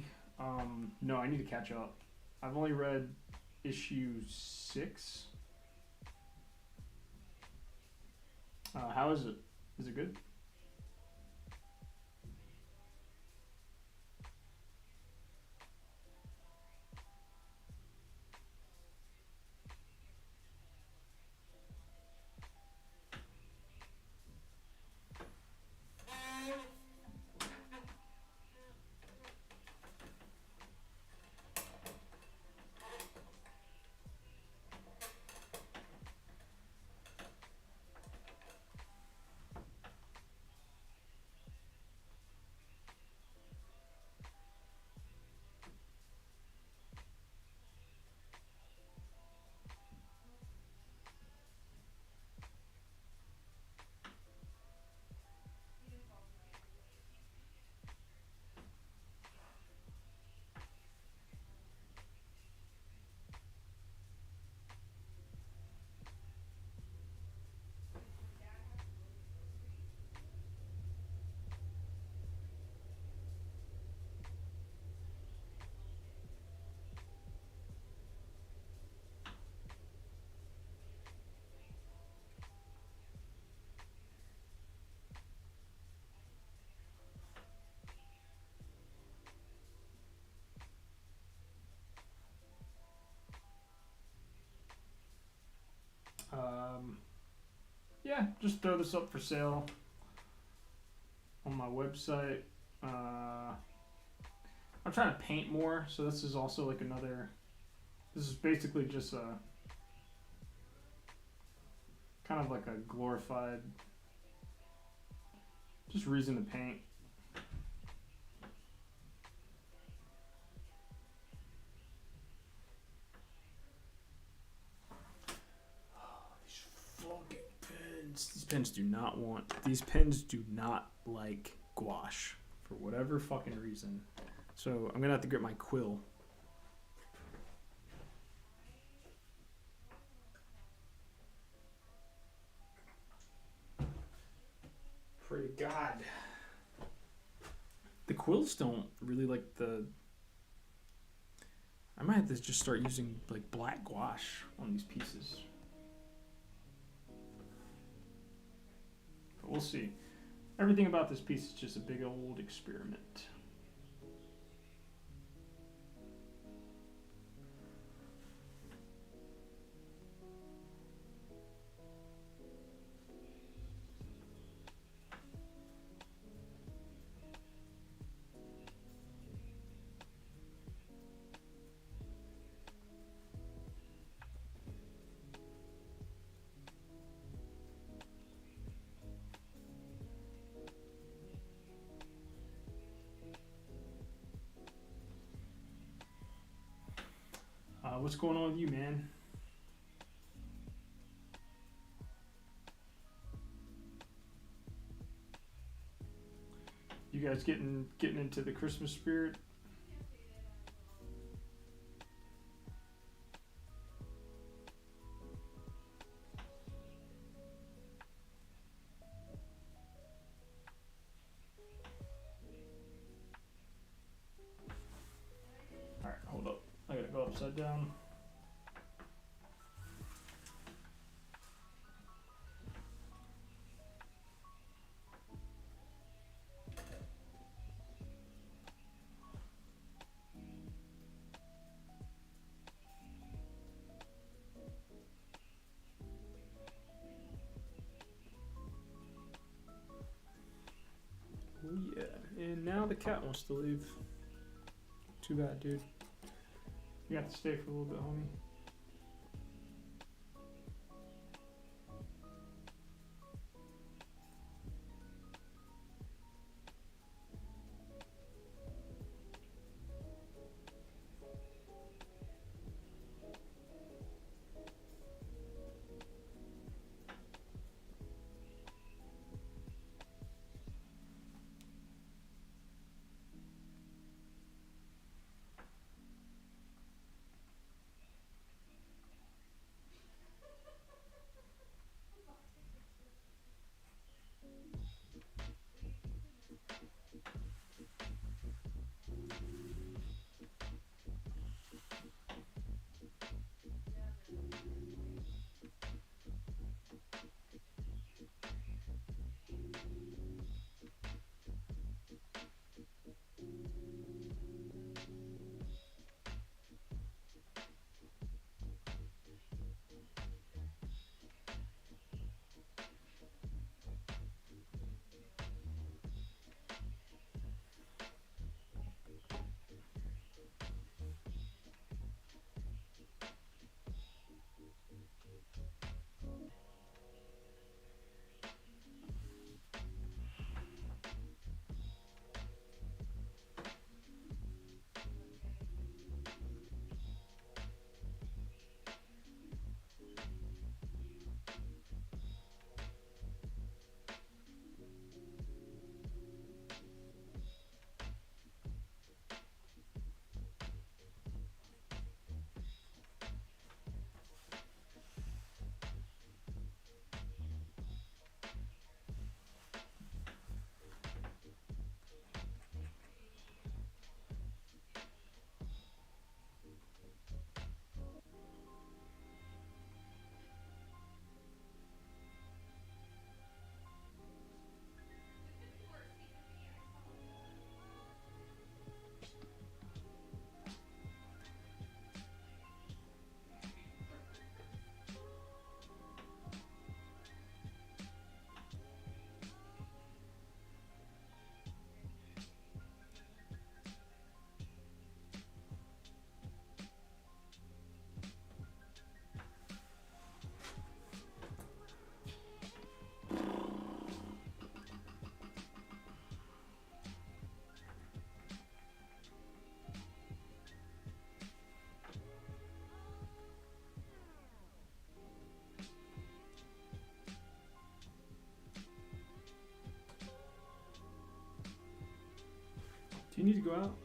No, I need to catch up. I've only read issue 6. How is it? Is it good? yeah, just throw this up for sale on my website. I'm trying to paint more, so this is also like another. This is basically just a kind of like a glorified, just reason to paint. These fucking pens. These pens do not want. These pens do not like gouache for whatever fucking reason. So I'm gonna have to grip my quill. Pray to God. The quills don't really like the. I might have to just start using like black gouache on these pieces. But we'll see. Everything about this piece is just a big old experiment. What's going on with you, man? You guys getting into the Christmas spirit? All right, hold up. I gotta go upside down. Oh yeah, and now the cat wants to leave. Too bad, dude. You have to stay for a little bit, homie. Do you need to go out?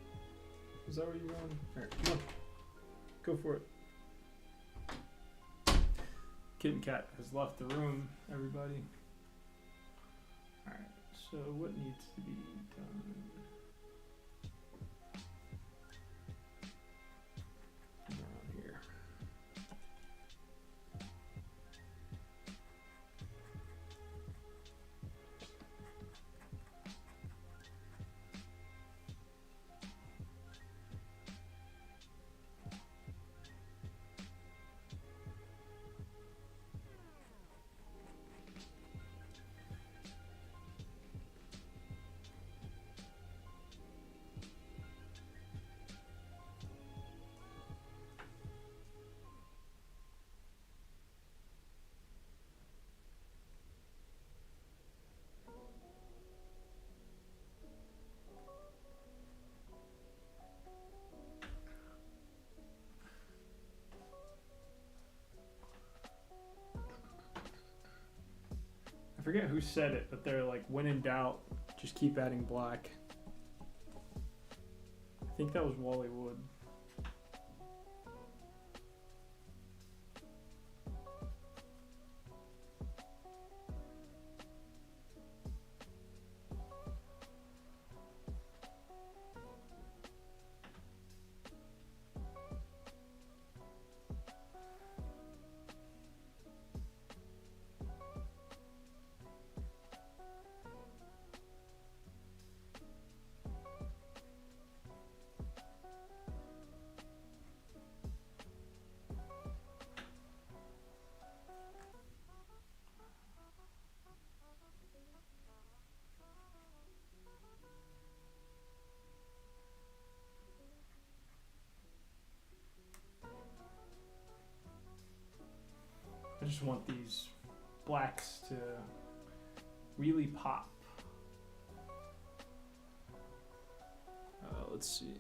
Is that where you're going? Alright, come on. Go for it. Kitten Cat has left the room, everybody. Alright, so what needs to be done? Around here. I forget who said it, but they're like, when in doubt, just keep adding black. I think that was Wally Wood. I just want these blacks to really pop. Let's see.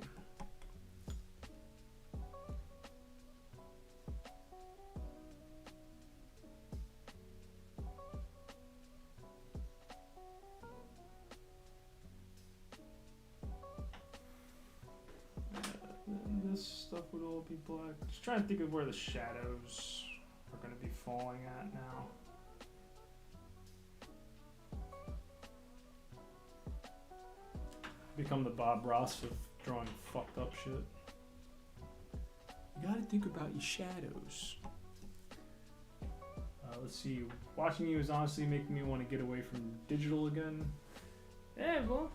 This stuff would all be black. Just trying to think of where the shadows are going to be falling at now. Become the Bob Ross of drawing fucked up shit. You gotta think about your shadows. Let's see. Watching you is honestly making me want to get away from digital again. Yeah, well,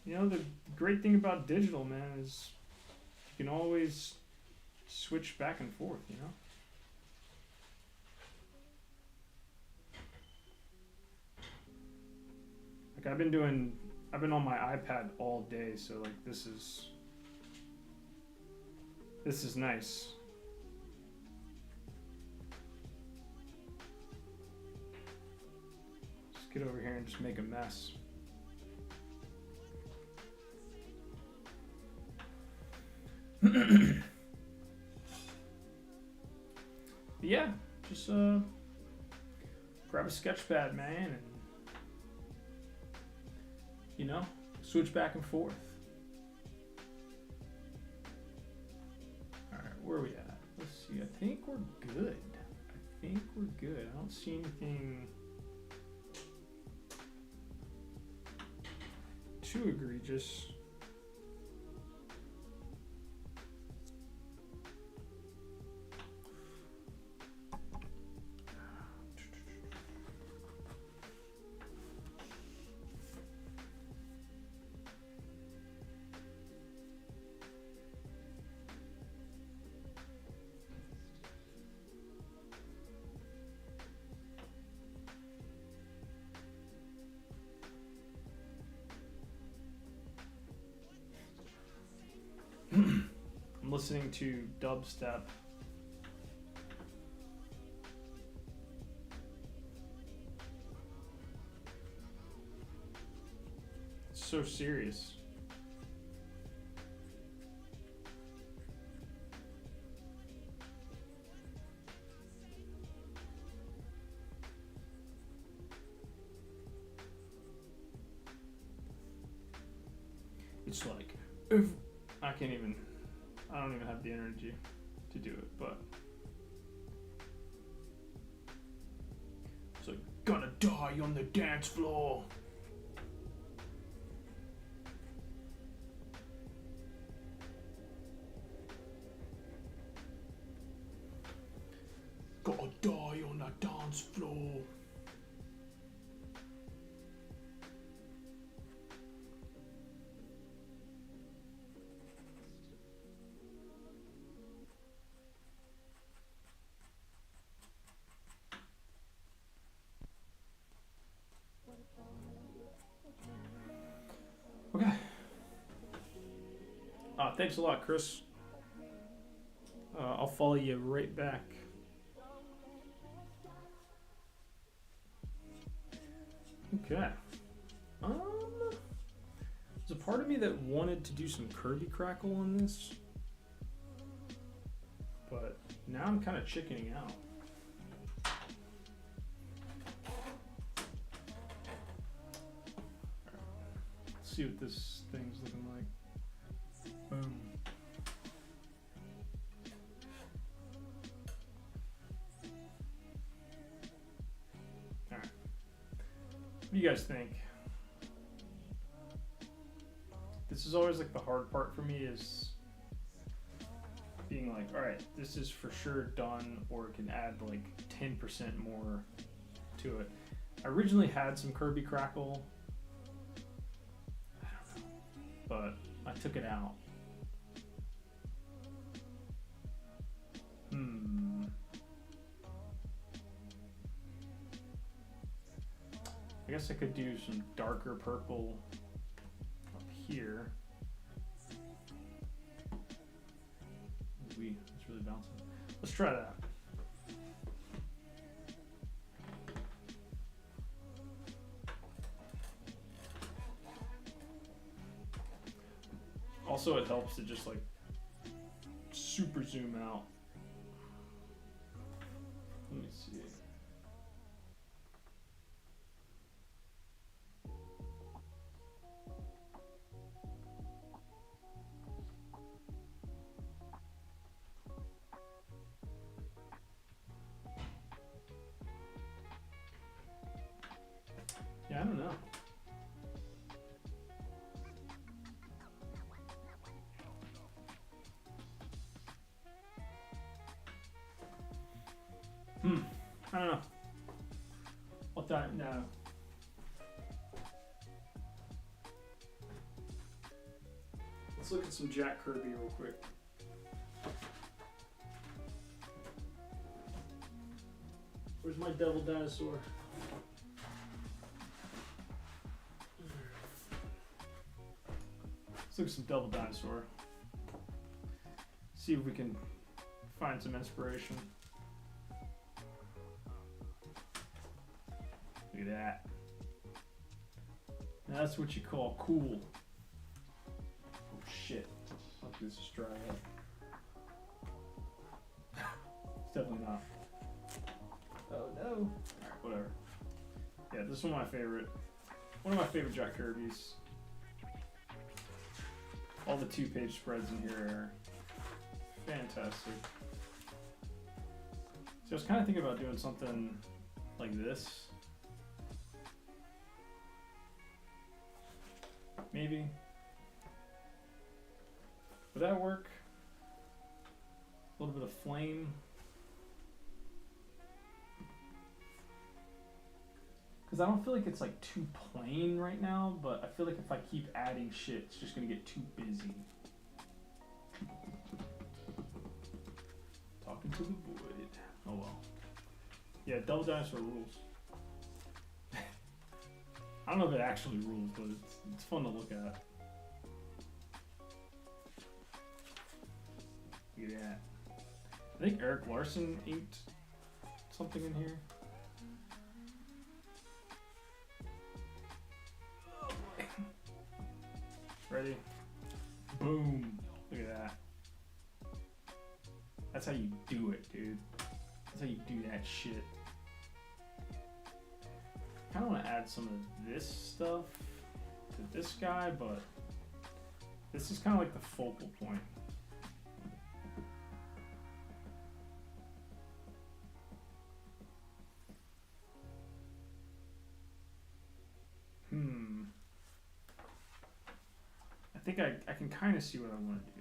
you know, the great thing about digital, man, is you can always switch back and forth, you know? Like I've been on my iPad all day, so like this is nice. Just get over here and just make a mess. Yeah, just grab a sketch pad, man, and you know, switch back and forth. Alright, where are we at? Let's see, I think we're good. I don't see anything too egregious. I'm listening to dubstep. It's so serious. it's like, I don't even have the energy to do it, but it's like, gonna die on the dance floor. Gotta die on the dance floor. Okay. Thanks a lot, Chris. I'll follow you right back. Okay. There's a part of me that wanted to do some Kirby Crackle on this, but now I'm kind of chickening out. Let's see what this thing's looking like. Boom. Alright. What do you guys think? This is always like the hard part for me, is being like, alright, this is for sure done, or it can add like 10% more to it. I originally had some Kirby Crackle, I don't know, but I took it out. I guess I could do some darker purple up here. It's really bouncing. Let's try that. Also, it helps to just like super zoom out. Let me see. Yeah, I don't know. I don't know. What time now? Let's look at some Jack Kirby real quick. Where's my devil dinosaur? Let's look at some devil dinosaur. See if we can find some inspiration. Look at that. Now that's what you call cool. Oh shit. Fuck, this is dry up. It's definitely not. Oh no. Alright, whatever. Yeah, this is one of my favorite Jack Kirby's. All the 2-page spreads in here are fantastic. So I was kind of thinking about doing something like this. Maybe. Would that work? A little bit of flame. Because I don't feel like it's like too plain right now, but I feel like if I keep adding shit, it's just gonna get too busy. Talking to the void. Oh well. Yeah, Double Dinosaur rules. I don't know if it actually rules, but it's fun to look at. Look at that. I think Eric Larson inked something in here. Oh boy. Ready? Boom. Look at that. That's how you do it, dude. That's how you do that shit. I kind of want to add some of this stuff to this guy, but this is kind of like the focal point. I think I can kind of see what I want to do.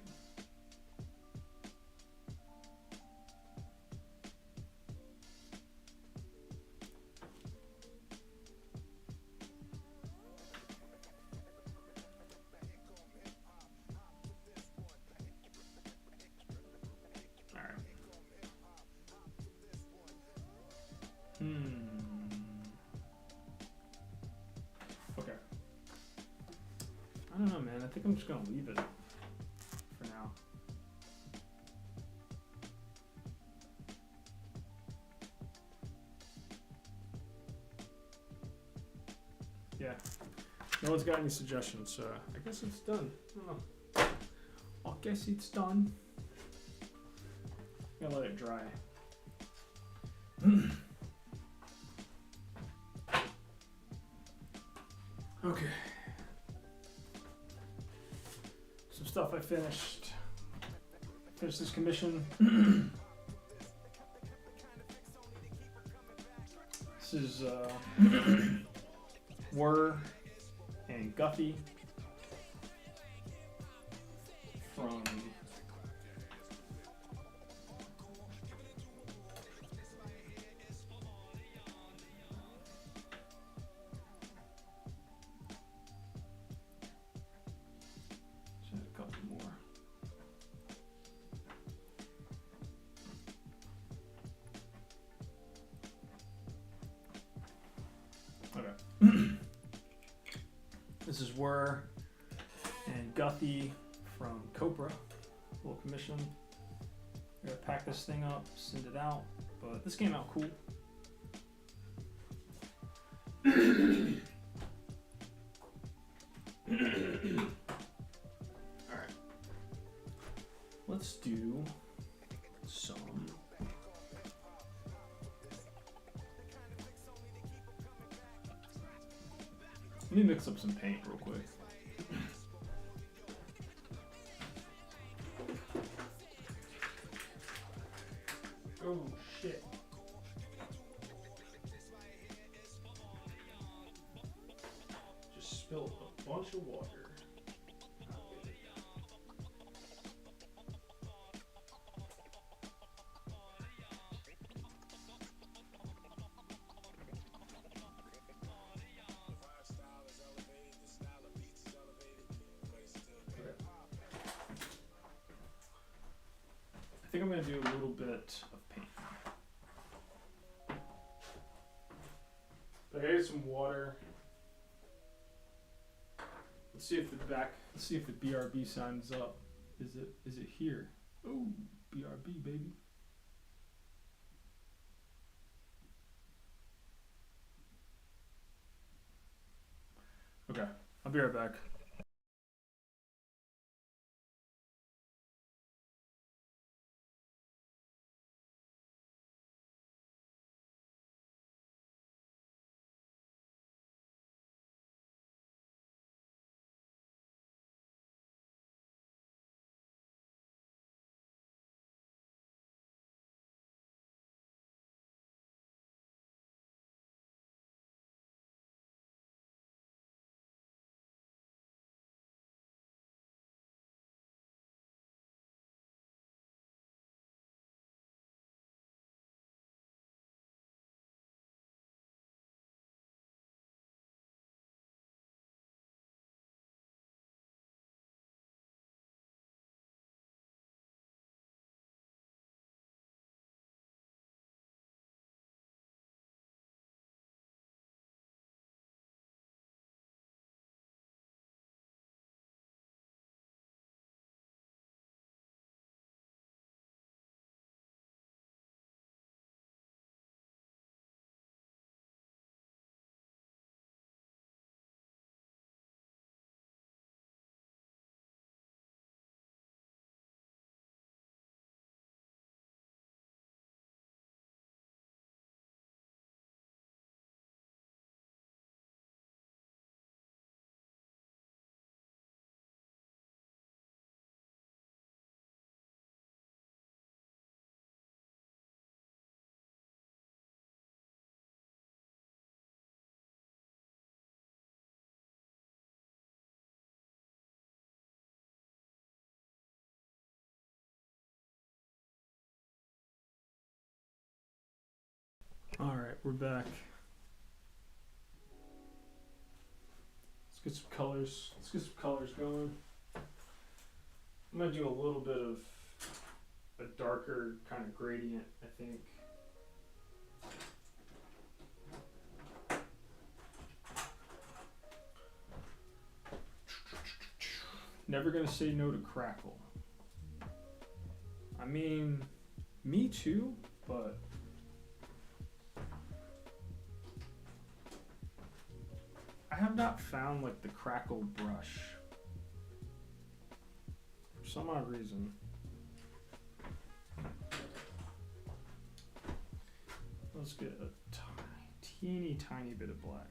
Okay. I don't know, man. I think I'm just gonna leave it for now. Yeah. No one's got any suggestions, so I guess it's done. I don't know. I guess it's done. I'm gonna let it dry. Okay. Some stuff I finished. Finished this commission. This is Whir and Guffy from a couple more. Okay. This is Whir and Guffy from Copra. Little commission. I'm gonna pack this thing up, send it out. But this came out cool. Alright. Let's do some. Let me mix up some paint real quick. Oh shit. Just spilled a bunch of water. I think I'm going to do a little bit of paint. I got some water. Let's see if the BRB signs up. Is it here? Oh, BRB baby. Okay, I'll be right back. Alright, we're back. Let's get some colors. Let's get some colors going. I'm gonna do a little bit of a darker kind of gradient, I think. Never gonna say no to crackle. I mean, me too, but I have not found like the crackle brush for some odd reason. Let's get a teeny tiny bit of black.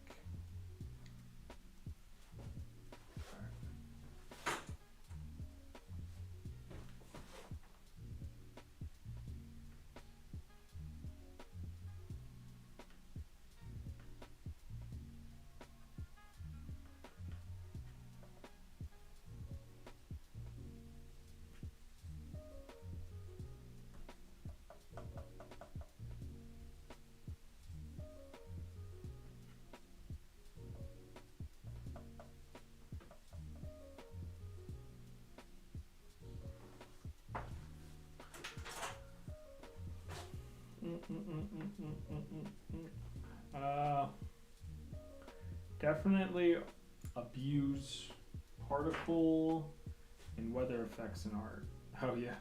Definitely abuse particle and weather effects in art. Oh yeah.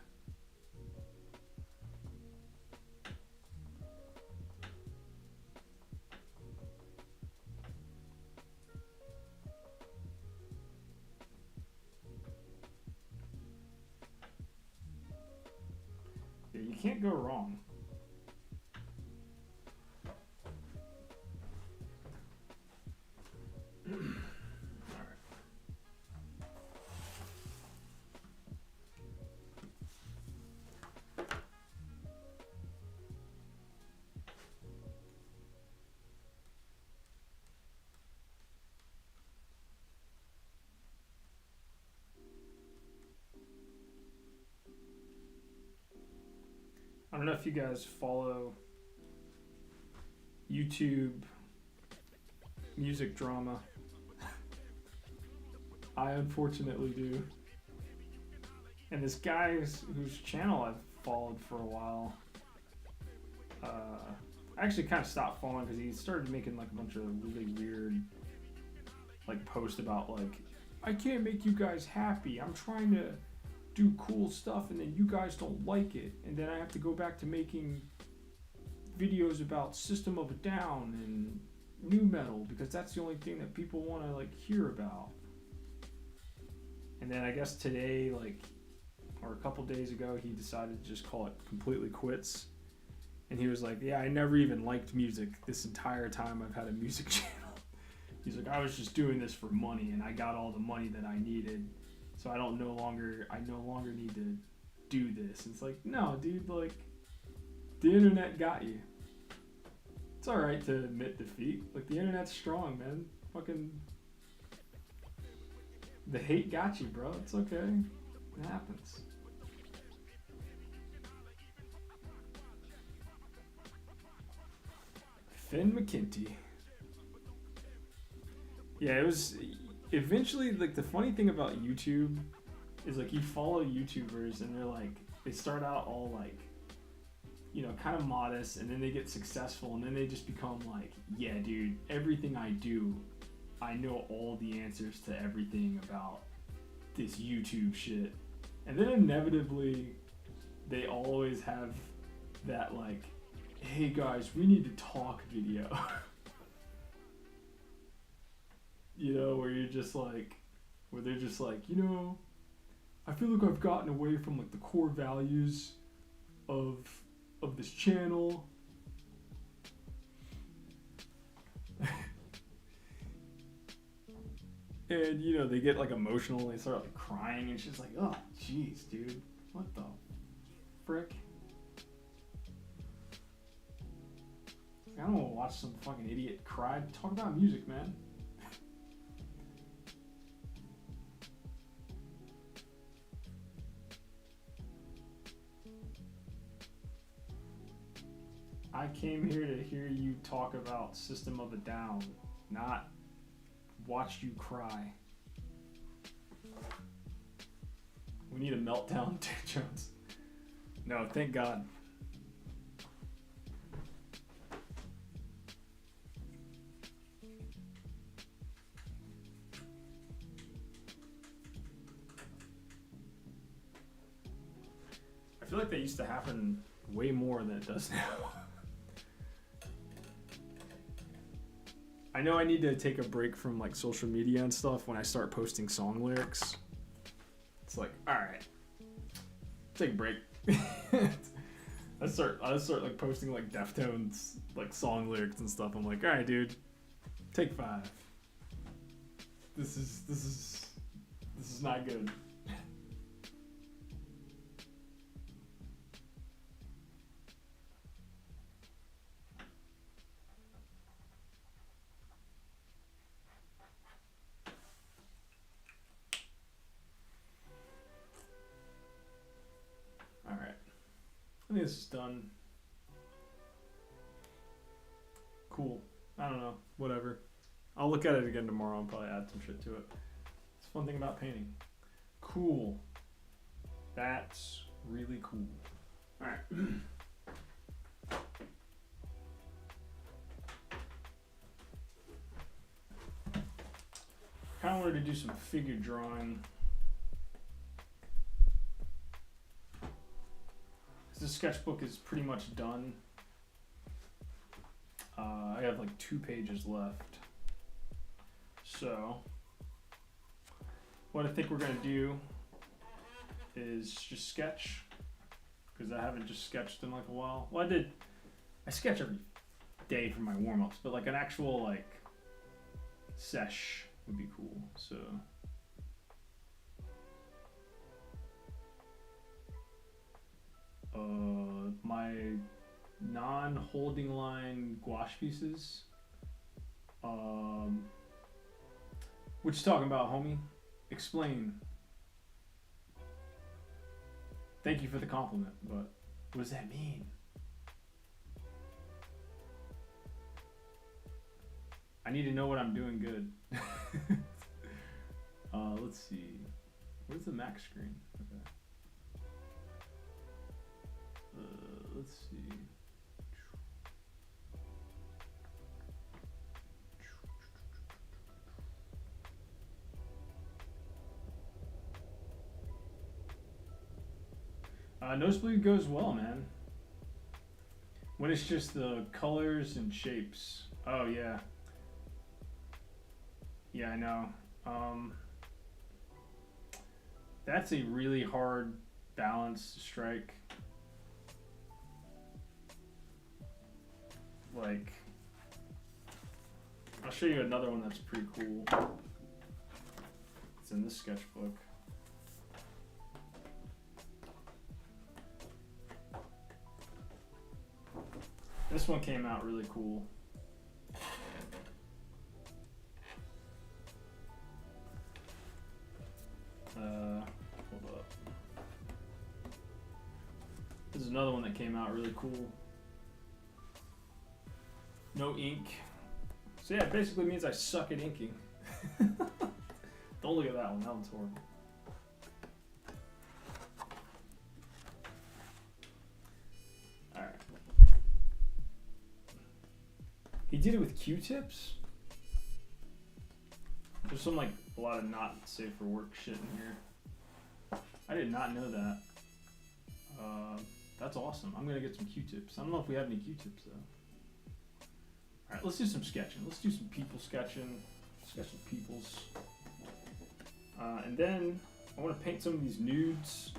Yeah, you can't go wrong. I don't know if you guys follow YouTube music drama. I unfortunately do. And this guy whose channel I've followed for a while, I actually kind of stopped following because he started making like a bunch of really weird like posts about like, I can't make you guys happy. I'm trying to do cool stuff and then you guys don't like it. And then I have to go back to making videos about System of a Down and new metal because that's the only thing that people want to like hear about. And then I guess today, like, or a couple days ago, he decided to just call it completely quits. And he was like, yeah, I never even liked music this entire time I've had a music channel. He's like, I was just doing this for money and I got all the money that I needed. So I no longer need to do this. And it's like, no, dude, like, the internet got you. It's alright to admit defeat. Like, the internet's strong, man. Fucking, the hate got you, bro. It's okay. It happens. Finn McKinty. Yeah, it was eventually, like, the funny thing about YouTube is like you follow YouTubers and they're like, they start out all like, you know, kind of modest, and then they get successful, and then they just become like, yeah, dude, everything I do, I know all the answers to everything about this YouTube shit. And then inevitably, they always have that like, hey guys, we need to talk video. You know, where you're just like, where they're just like, you know, I feel like I've gotten away from like the core values of this channel. And you know, they get like emotional, they start like crying, and she's like, oh jeez, dude, what the frick? I don't want to watch some fucking idiot cry. Talk about music, man. I came here to hear you talk about System of a Down, not watch you cry. We need a meltdown, Jones. No, thank God. I feel like that used to happen way more than it does now. I know I need to take a break from like social media and stuff when I start posting song lyrics. It's like, all right, take a break. I start like posting like Deftones like song lyrics and stuff. I'm like, all right, dude, take 5. This is not good. I think this is done. Cool. I don't know. Whatever. I'll look at it again tomorrow and probably add some shit to it. It's a fun thing about painting. Cool. That's really cool. Alright. Kinda wanted to do some figure drawing. This sketchbook is pretty much done. I have like 2 pages left. So, what I think we're gonna do is just sketch, because I haven't just sketched in like a while. Well, I sketch every day for my warm-ups, but like an actual like sesh would be cool. So. My non-holding line gouache pieces. What you talking about, homie? Explain. Thank you for the compliment, but what does that mean? I need to know what I'm doing good. Let's see. Where's the Mac screen? Okay. Let's see. Nosebleed goes well, man. When it's just the colors and shapes. Oh yeah. Yeah, I know. That's a really hard balance to strike. Like, I'll show you another one that's pretty cool. It's in this sketchbook. This one came out really cool. Hold up. This is another one that came out really cool. No ink. So yeah, it basically means I suck at inking. Don't look at that one. That one's horrible. Alright. He did it with Q-tips? There's some like a lot of not safe for work shit in here. I did not know that. That's awesome. I'm gonna get some Q-tips. I don't know if we have any Q-tips though. Alright, let's do some sketching. Let's do some people sketching. Sketch some peoples. And then I want to paint some of these nudes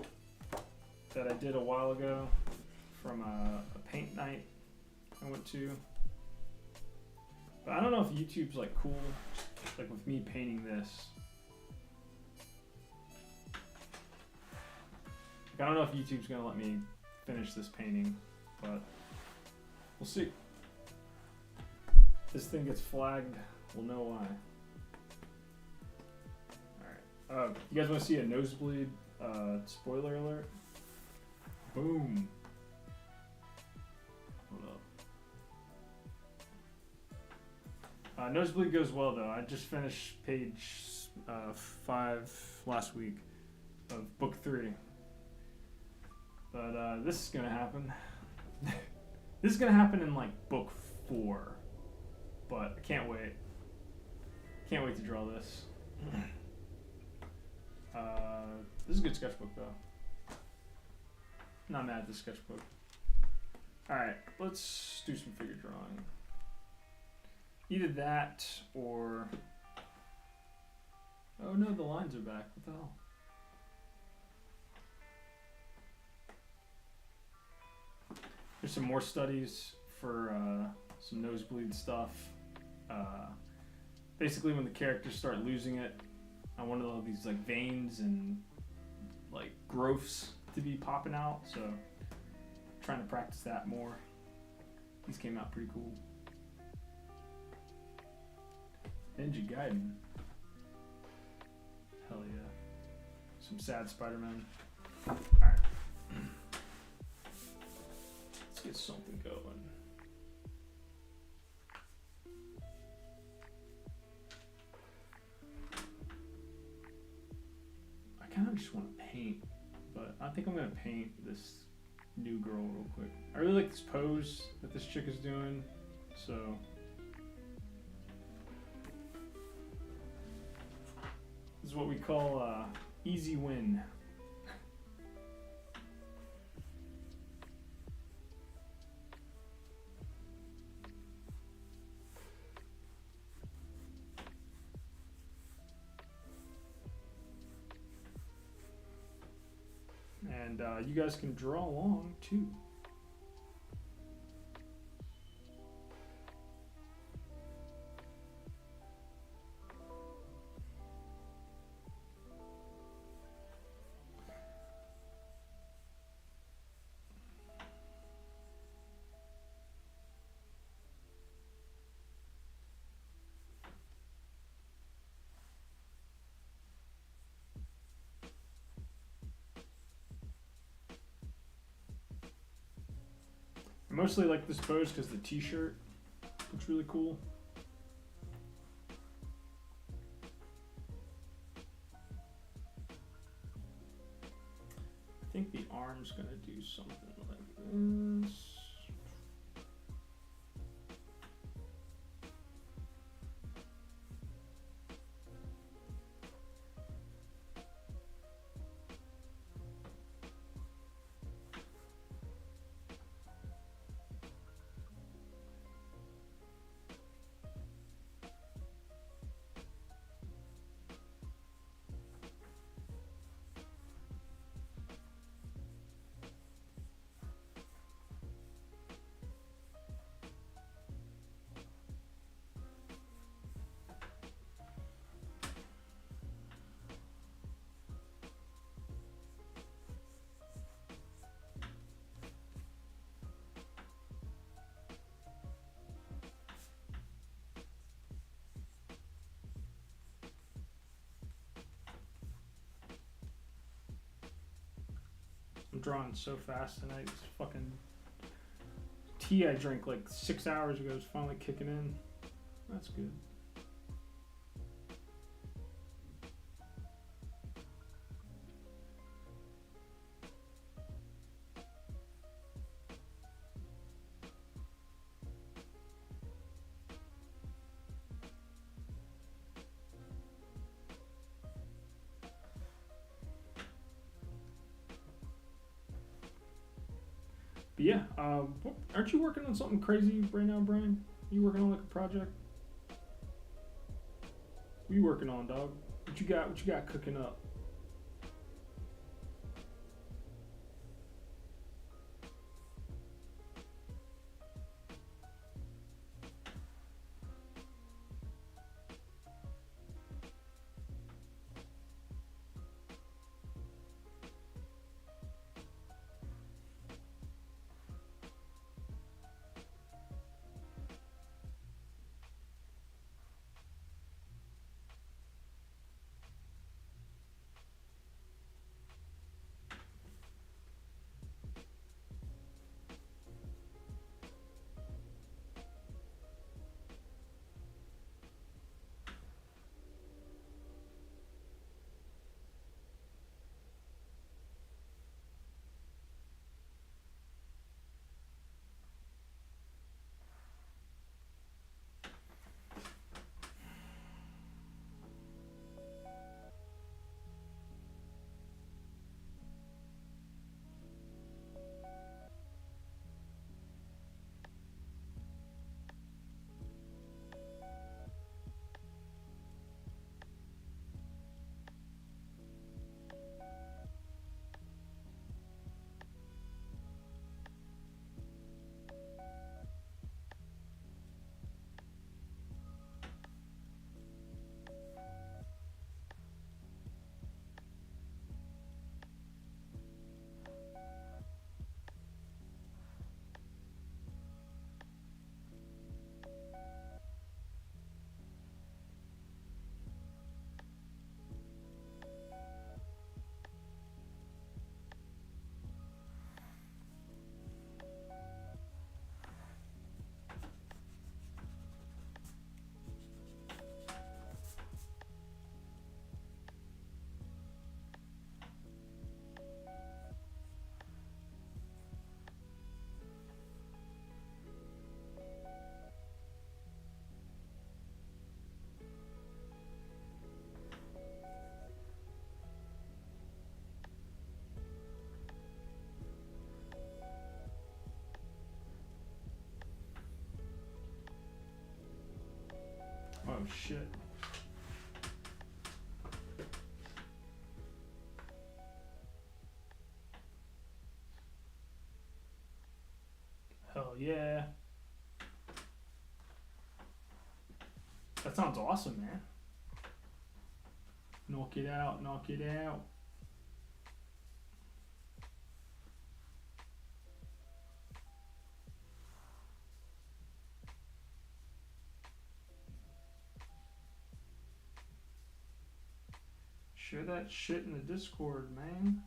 that I did a while ago from a paint night I went to. But I don't know if YouTube's like cool, like with me painting this. Like, I don't know if YouTube's gonna let me finish this painting, but we'll see. If this thing gets flagged, we'll know why. Alright. You guys want to see a nosebleed spoiler alert? Boom. Hold up. Nosebleed goes well though. I just finished page 5 last week of book 3. But this is gonna happen. This is gonna happen in like book 4. But I can't wait. Can't wait to draw this. This is a good sketchbook though. Not mad at this sketchbook. Alright, let's do some figure drawing. Either that or... Oh no, the lines are back. What the hell? There's some more studies for some nosebleed stuff. Basically when the characters start losing it, I wanted all these like veins and like growths to be popping out, so trying to practice that more. These came out pretty cool. Ninja Gaiden. Hell yeah. Some sad Spider-Man. Alright. Let's get something going. I kind of just want to paint, but I think I'm going to paint this new girl real quick. I really like this pose that this chick is doing, so... This is what we call easy win. And you guys can draw along too. I mostly like this pose because the t-shirt looks really cool. I think the arm's gonna do something like this. I'm drawing so fast tonight. This fucking tea I drank like 6 hours ago is finally kicking in. That's good. But yeah, aren't you working on something crazy right now, Brian? You working on like a project? What you working on, dog? What you got? What you got cooking up? shit. Hell yeah. That sounds awesome, man. Knock it out, knock it out. Share that shit in the Discord, man.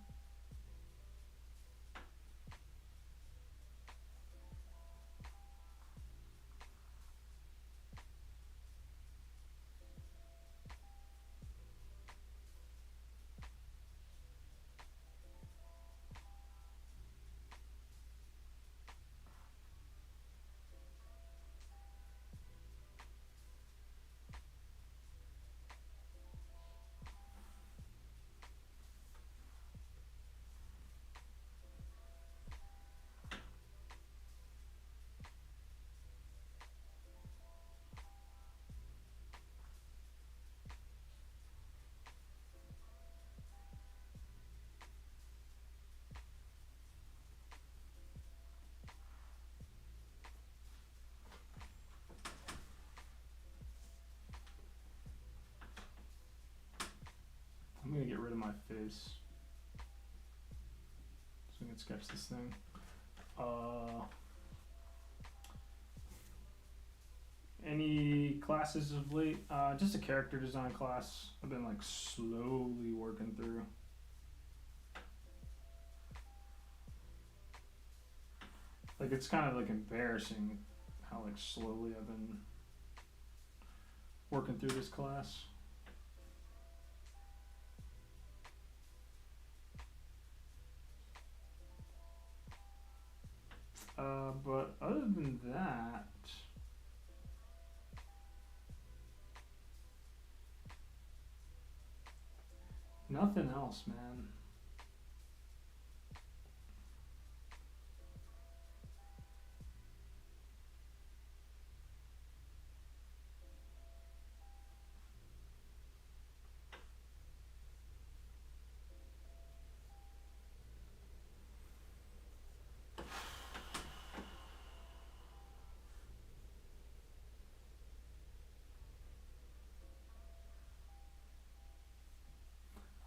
I'm gonna get rid of my face so I can sketch this thing. Any classes of late? Just a character design class. I've been like slowly working through. Like it's kind of like embarrassing how like slowly I've been working through this class. But other than that, nothing else, man.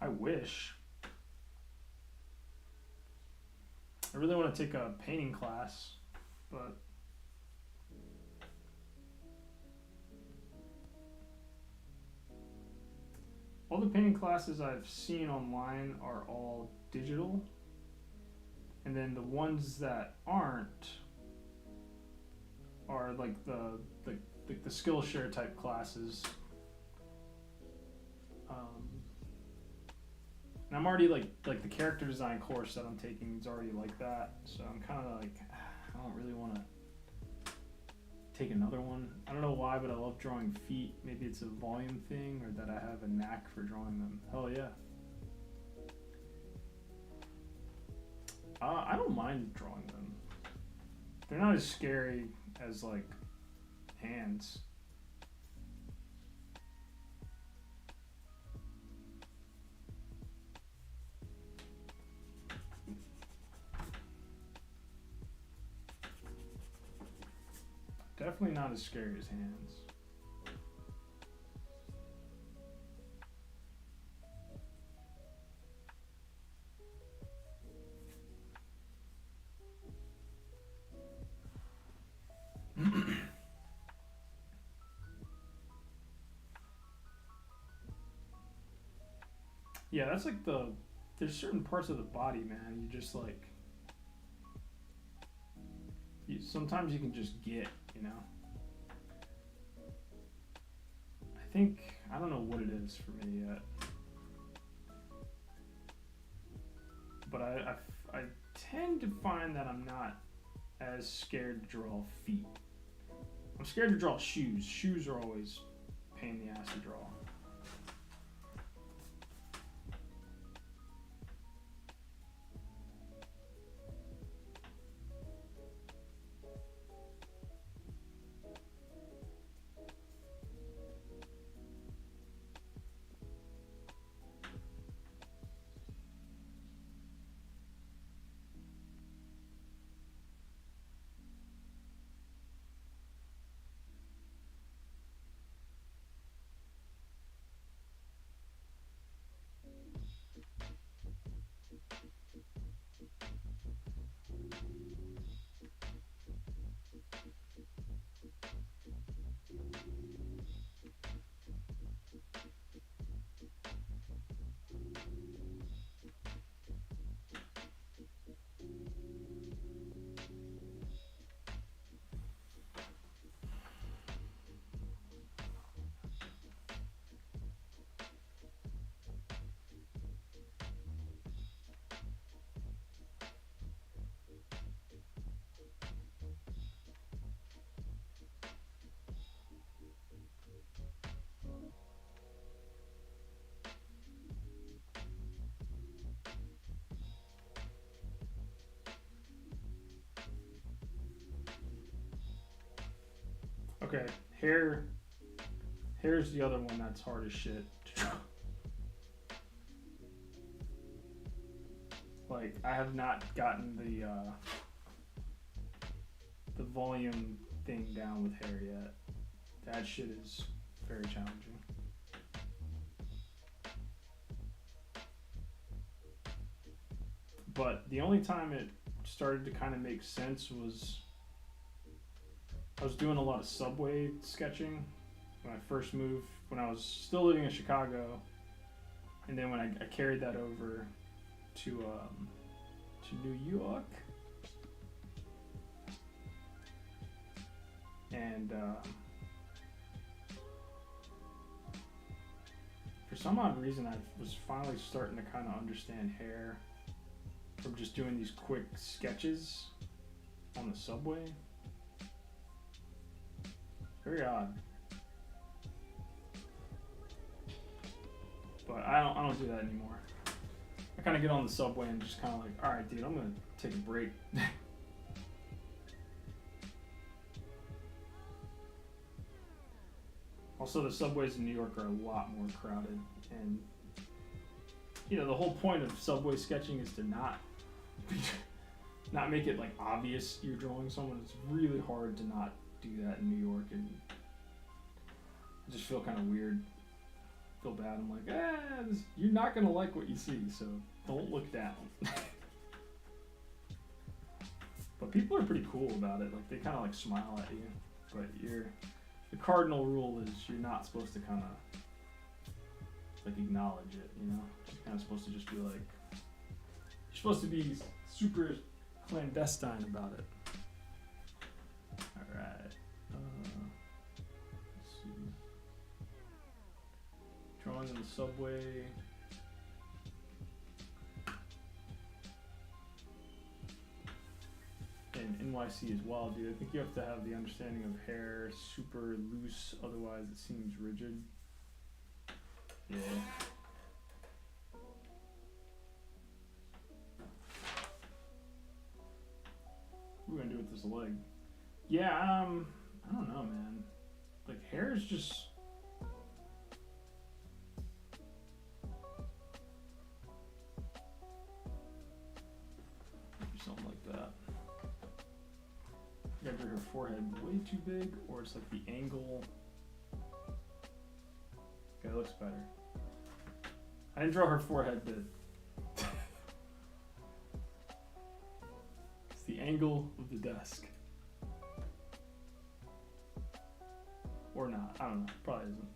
I wish. I really want to take a painting class, but all the painting classes I've seen online are all digital, and then the ones that aren't are like the Skillshare type classes. And I'm already like the character design course that I'm taking is already like that, so I'm kind of like I don't really want to take another one. I don't know why, but I love drawing feet. Maybe it's a volume thing or that I have a knack for drawing them. Hell yeah. I don't mind drawing them. They're not as scary as like hands. Definitely not as scary as hands. Yeah, that's like there's certain parts of the body, man, you just like, sometimes you can just get, you know? I don't know what it is for me yet. But I tend to find that I'm not as scared to draw feet. I'm scared to draw shoes. Shoes are always a pain in the ass to draw. Okay, hair. Hair's the other one that's hard as shit to draw. Like, I have not gotten the volume thing down with hair yet. That shit is very challenging. But the only time it started to kind of make sense was I was doing a lot of subway sketching when I first moved, when I was still living in Chicago, and then when I carried that over to New York, and for some odd reason I was finally starting to kind of understand hair from just doing these quick sketches on the subway. Very odd. But I don't do that anymore. I kind of get on the subway and just kind of like, all right, dude, I'm gonna take a break. Also, the subways in New York are a lot more crowded, and you know the whole point of subway sketching is to not make it like obvious you're drawing someone. It's really hard to not do that in New York, and I just feel kind of weird. Feel bad. I'm like, you're not gonna like what you see, so don't look down. But people are pretty cool about it. Like they kind of like smile at you, but the cardinal rule is you're not supposed to kind of like acknowledge it. You know, you're kind of supposed to just be like, you're supposed to be super clandestine about it. All right. Let's see. Drawing in the subway. And NYC as well, dude. I think you have to have the understanding of hair super loose, otherwise it seems rigid. Yeah. What are we gonna do with this leg? Yeah, I don't know, man. Like hair is just something like that. You gotta do her forehead way too big, or it's like the angle. Okay, that looks better. I didn't draw her forehead bit. It's the angle of the desk. Or not, I don't know, probably isn't.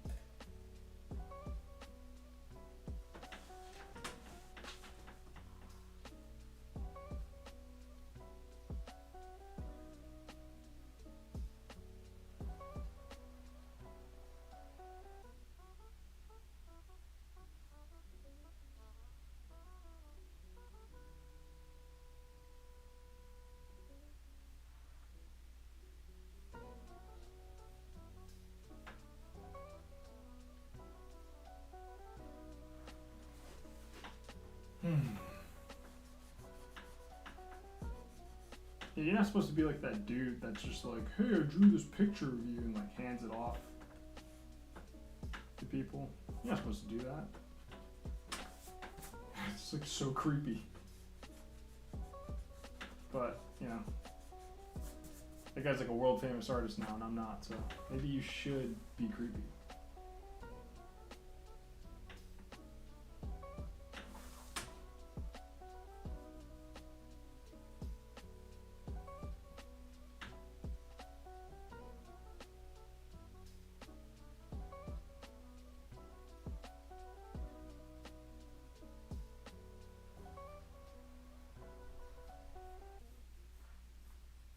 Yeah, you're not supposed to be like that dude that's just like, hey, I drew this picture of you and like hands it off to people. You're not supposed to do that. It's like so creepy. But, you know, that guy's like a world famous artist now and I'm not, so maybe you should be creepy.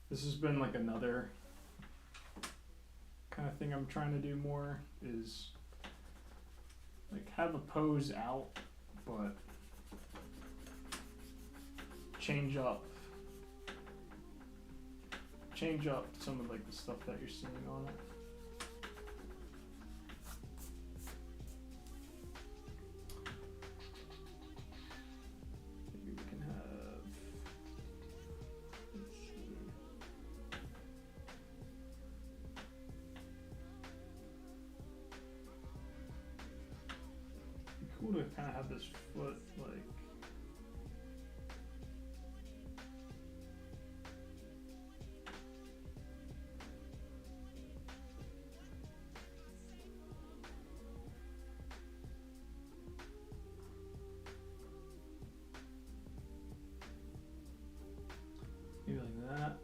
This has been like another kind of thing I'm trying to do more is like have a pose out, but change up some of like the stuff that you're seeing on it. Maybe we can have, let's see. kind of have this foot like. Maybe like that.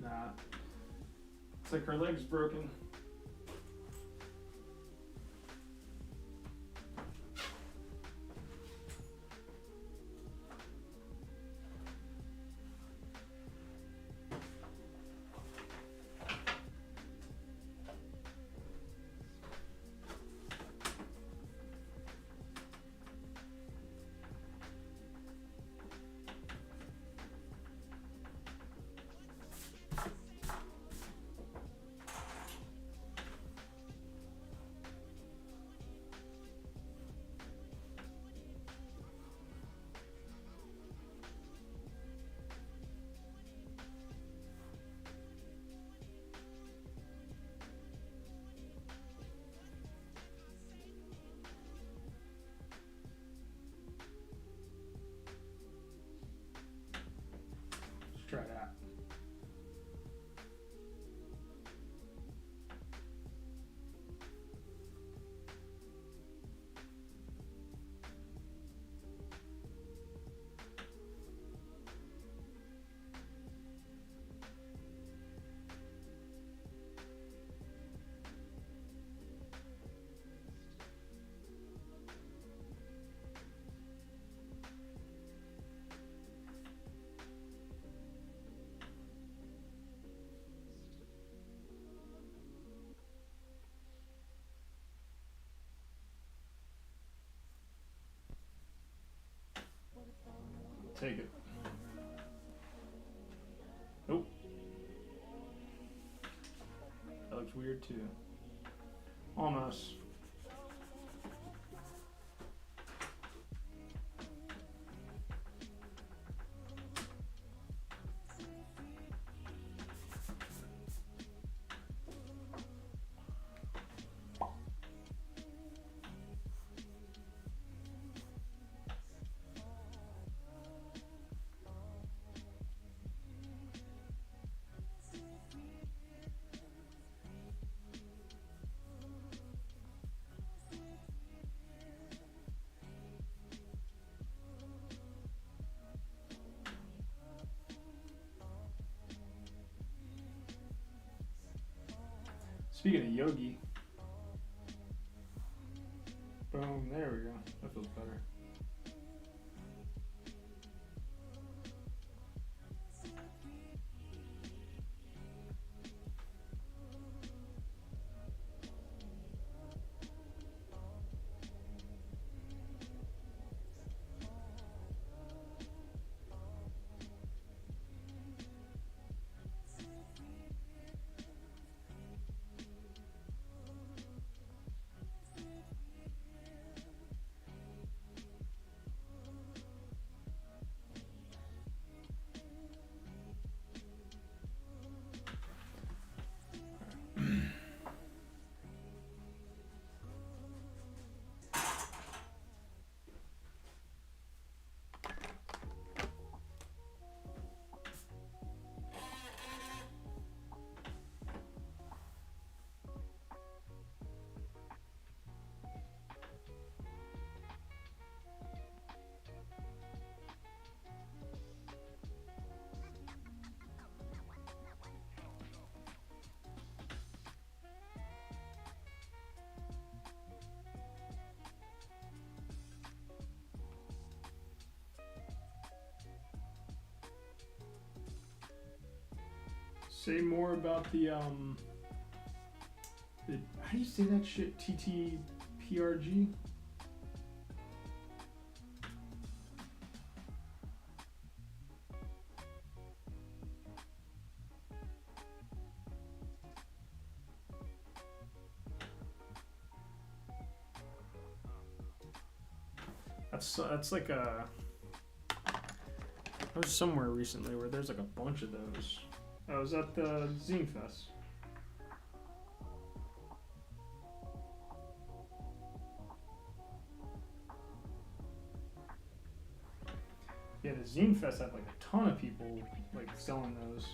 Nah. It's like her leg's broken. Try that. Take it. Nope. That looks weird too. Almost. Speaking of yogi, boom, there we go. That feels better. Say more about the how do you say that shit? TTPRG? That's like a. I was somewhere recently where there's like a bunch of those. I was at the Zine Fest. Yeah, the Zine Fest had like a ton of people like selling those.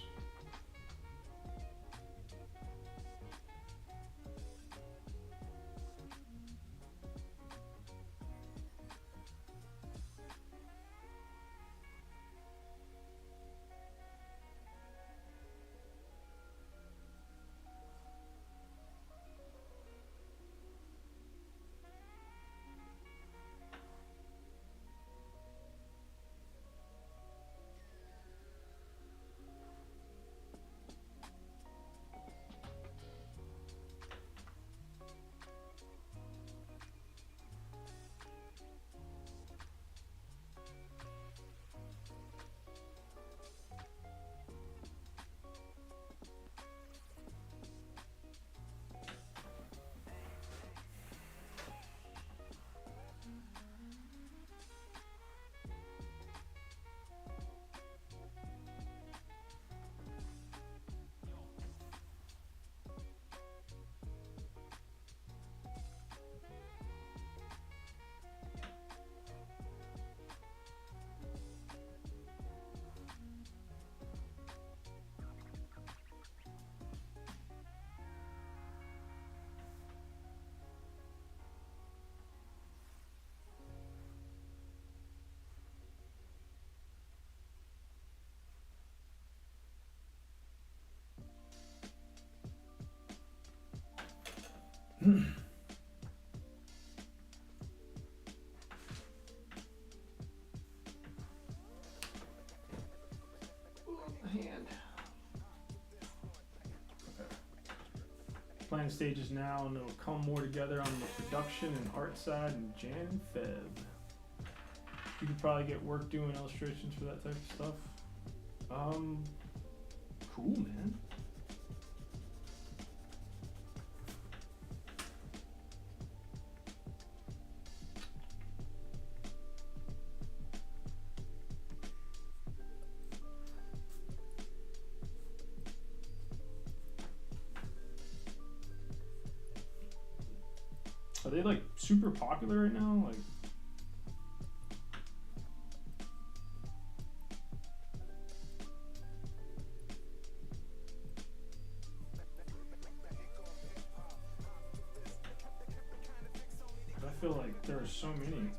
Hand. Okay. Plan stages now, and it'll come more together on the production and art side in Jan and Feb. You could probably get work doing illustrations for that type of stuff. Cool, man. Are they like super popular right now? Like, I feel like there are so many.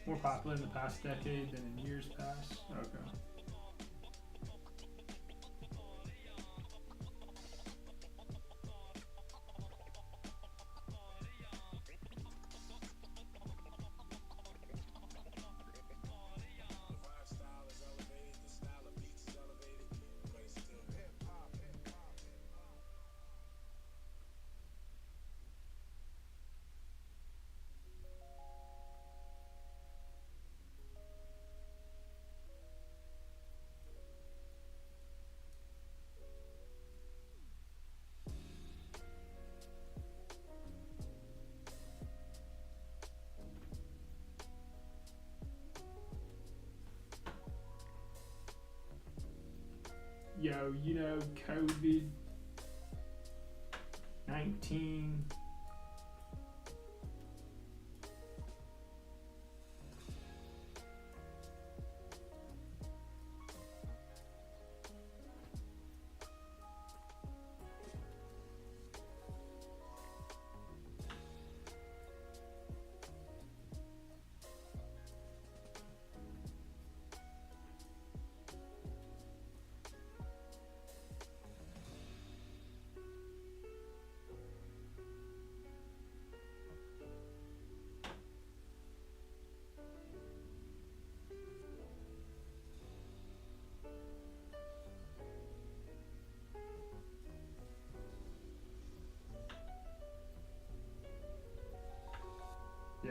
More popular in the past decade than in years past. Okay. Yo, you know, COVID-19.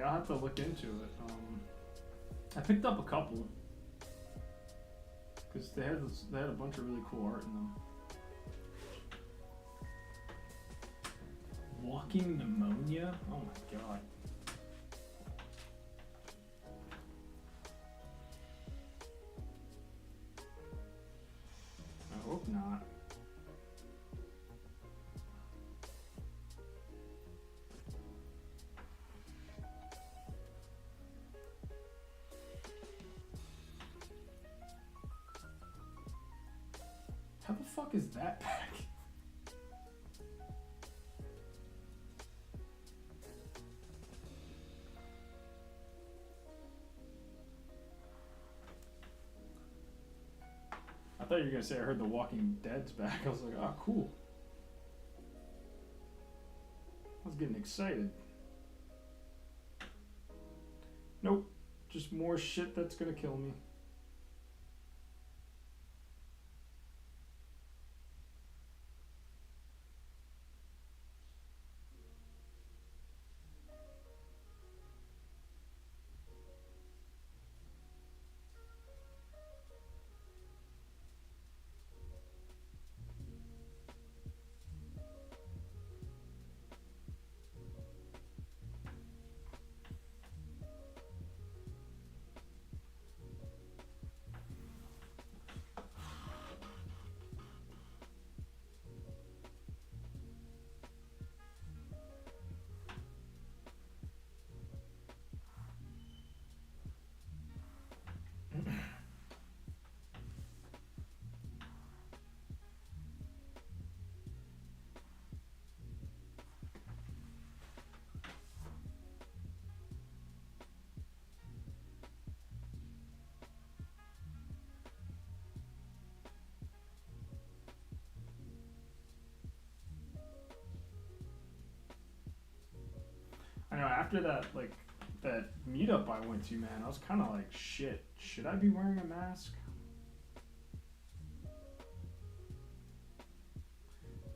Yeah, I'll have to look into it. I picked up a couple because they had a bunch of really cool art in them. Walking pneumonia? Oh my god. I hope not. How the fuck is that back? I thought you were gonna say I heard The Walking Dead's back. I was like, oh, cool. I was getting excited. Nope. Just more shit that's gonna kill me. I know after that meetup I went to, man, I was kind of like, shit, should I be wearing a mask?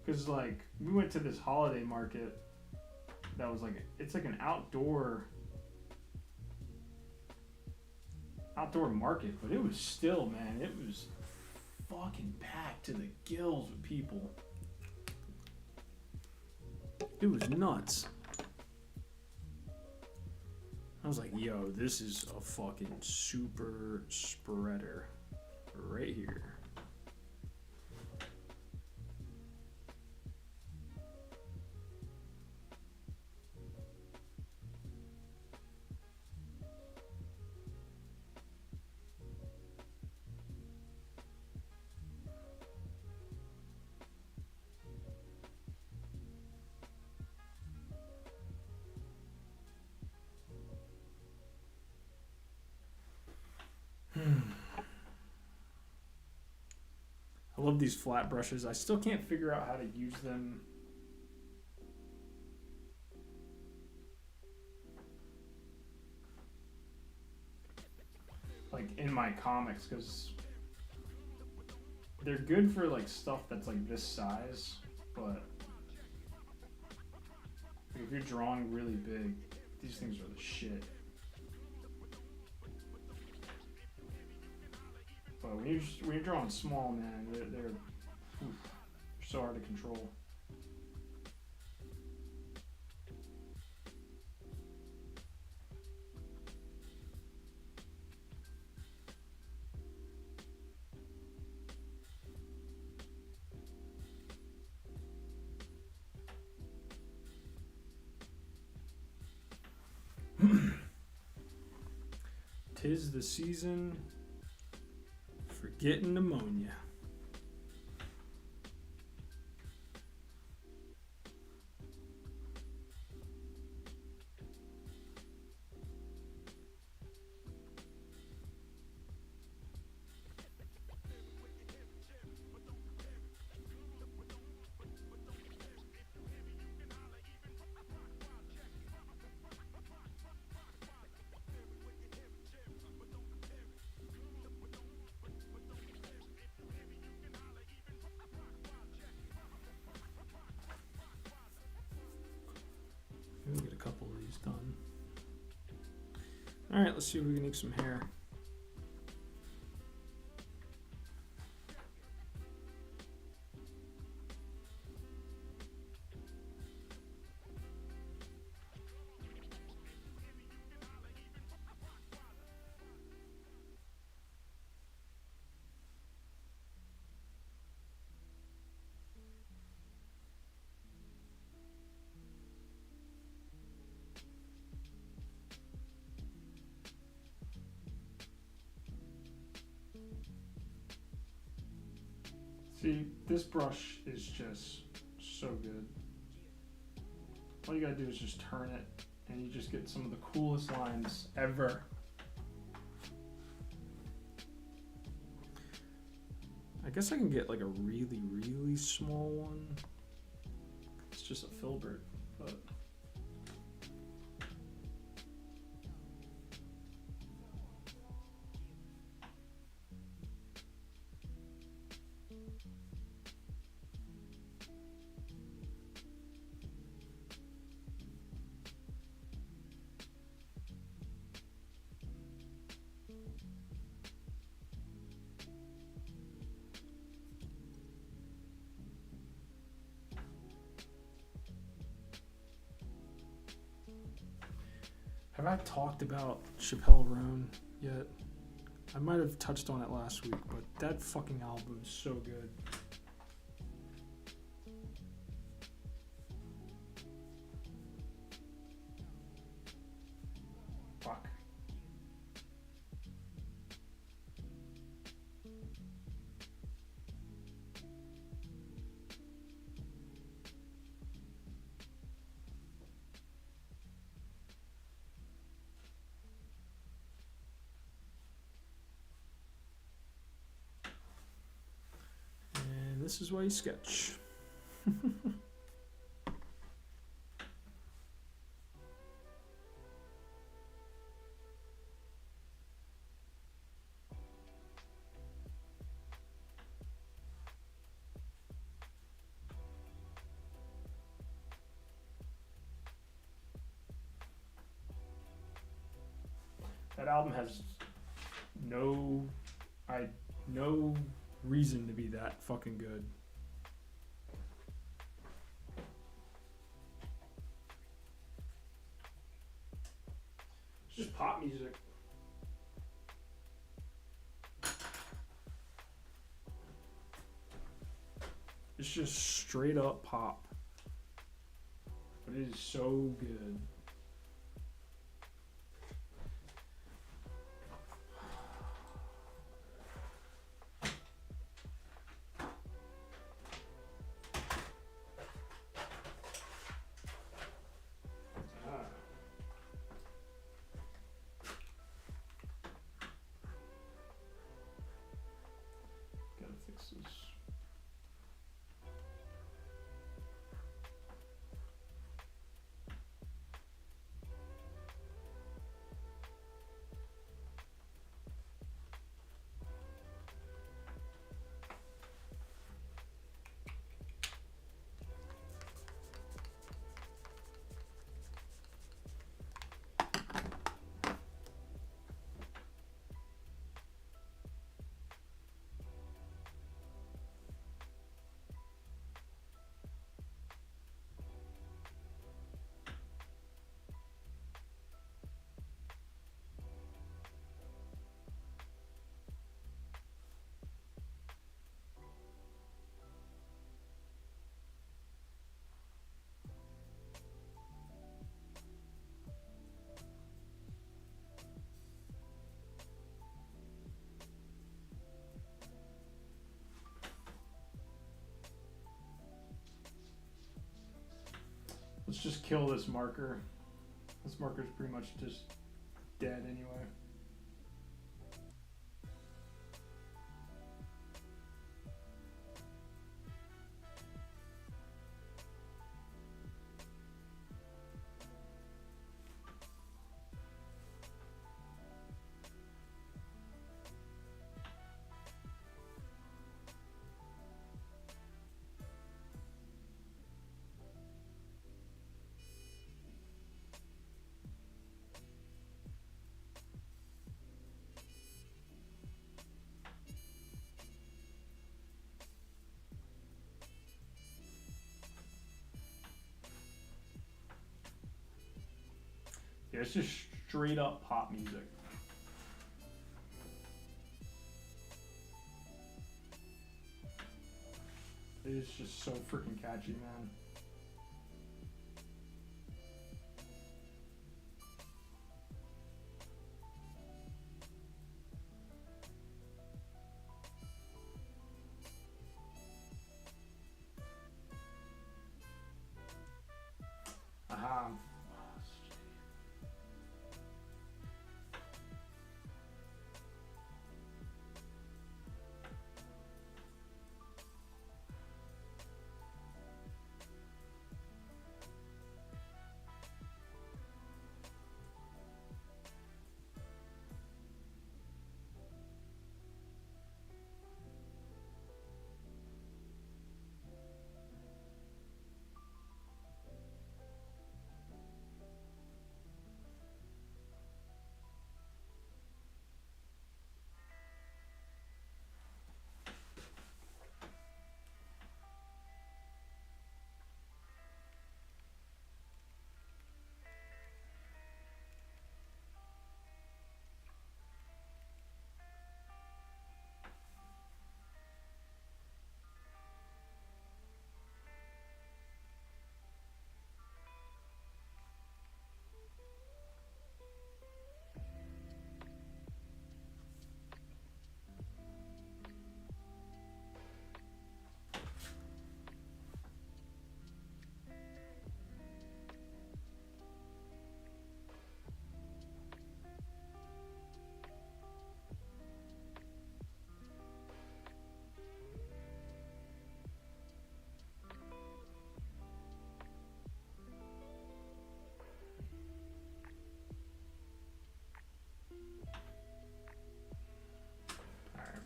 Because like we went to this holiday market that was like, it's like an outdoor market, but it was still, man, it was fucking packed to the gills with people. It was nuts. I was like, yo, this is a fucking super spreader right here. I love these flat brushes. I still can't figure out how to use them. Like in my comics, because they're good for like stuff that's like this size, but if you're drawing really big, these things are the shit. But when you're drawing small, man, they're so hard to control. Tis the season for getting pneumonia. Let me get a couple of these done. Alright, let's see if we can make some hair. See, this brush is just so good. All you gotta do is just turn it, and you just get some of the coolest lines ever. I guess I can get like a really, really small one. It's just a filbert, but. Have I talked about Chappelle Roan yet? I might have touched on it last week, but that fucking album is so good. Fuck. This is why you sketch. That album has no reason to be that fucking good. It's just pop music. It's just straight up pop. But it is so good. Let's just kill this marker. This marker's pretty much just dead anyway. Yeah, it's just straight up pop music. It is just so freaking catchy, man. Aha.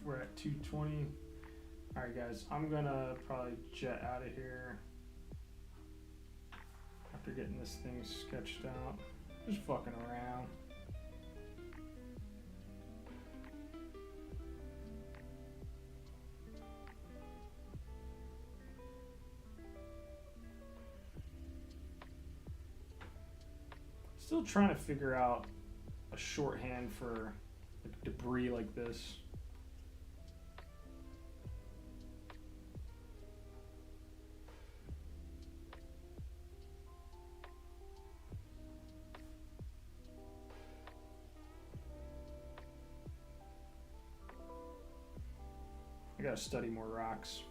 We're at 220. Alright guys, I'm gonna probably jet out of here after getting this thing sketched out. Just fucking around. Still trying to figure out a shorthand for like debris like this. I gotta study more rocks.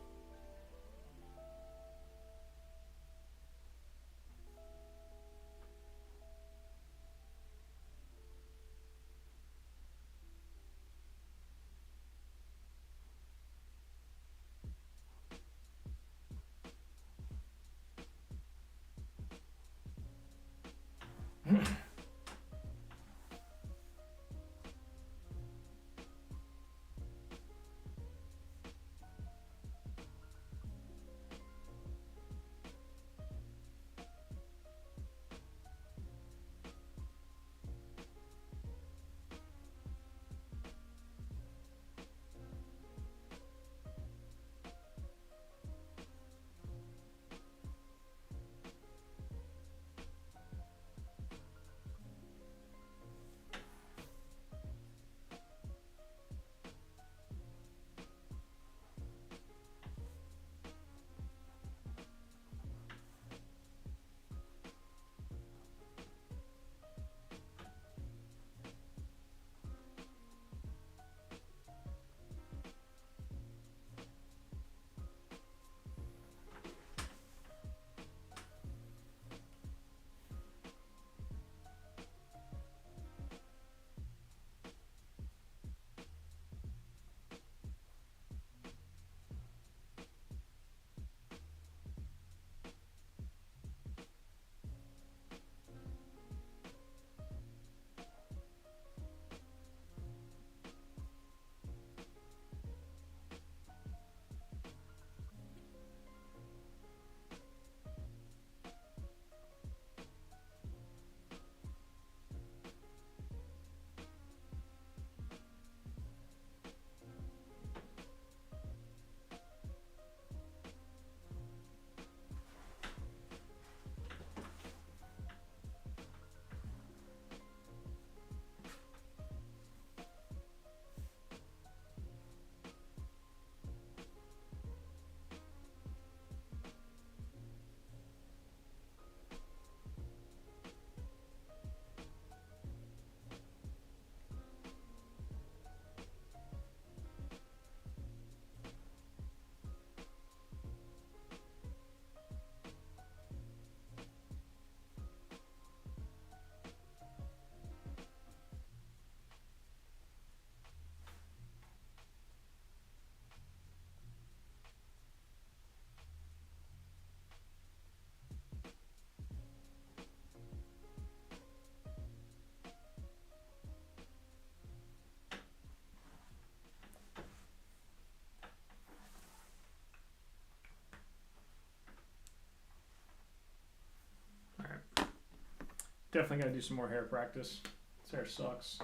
definitely got to do some more hair practice. This hair sucks.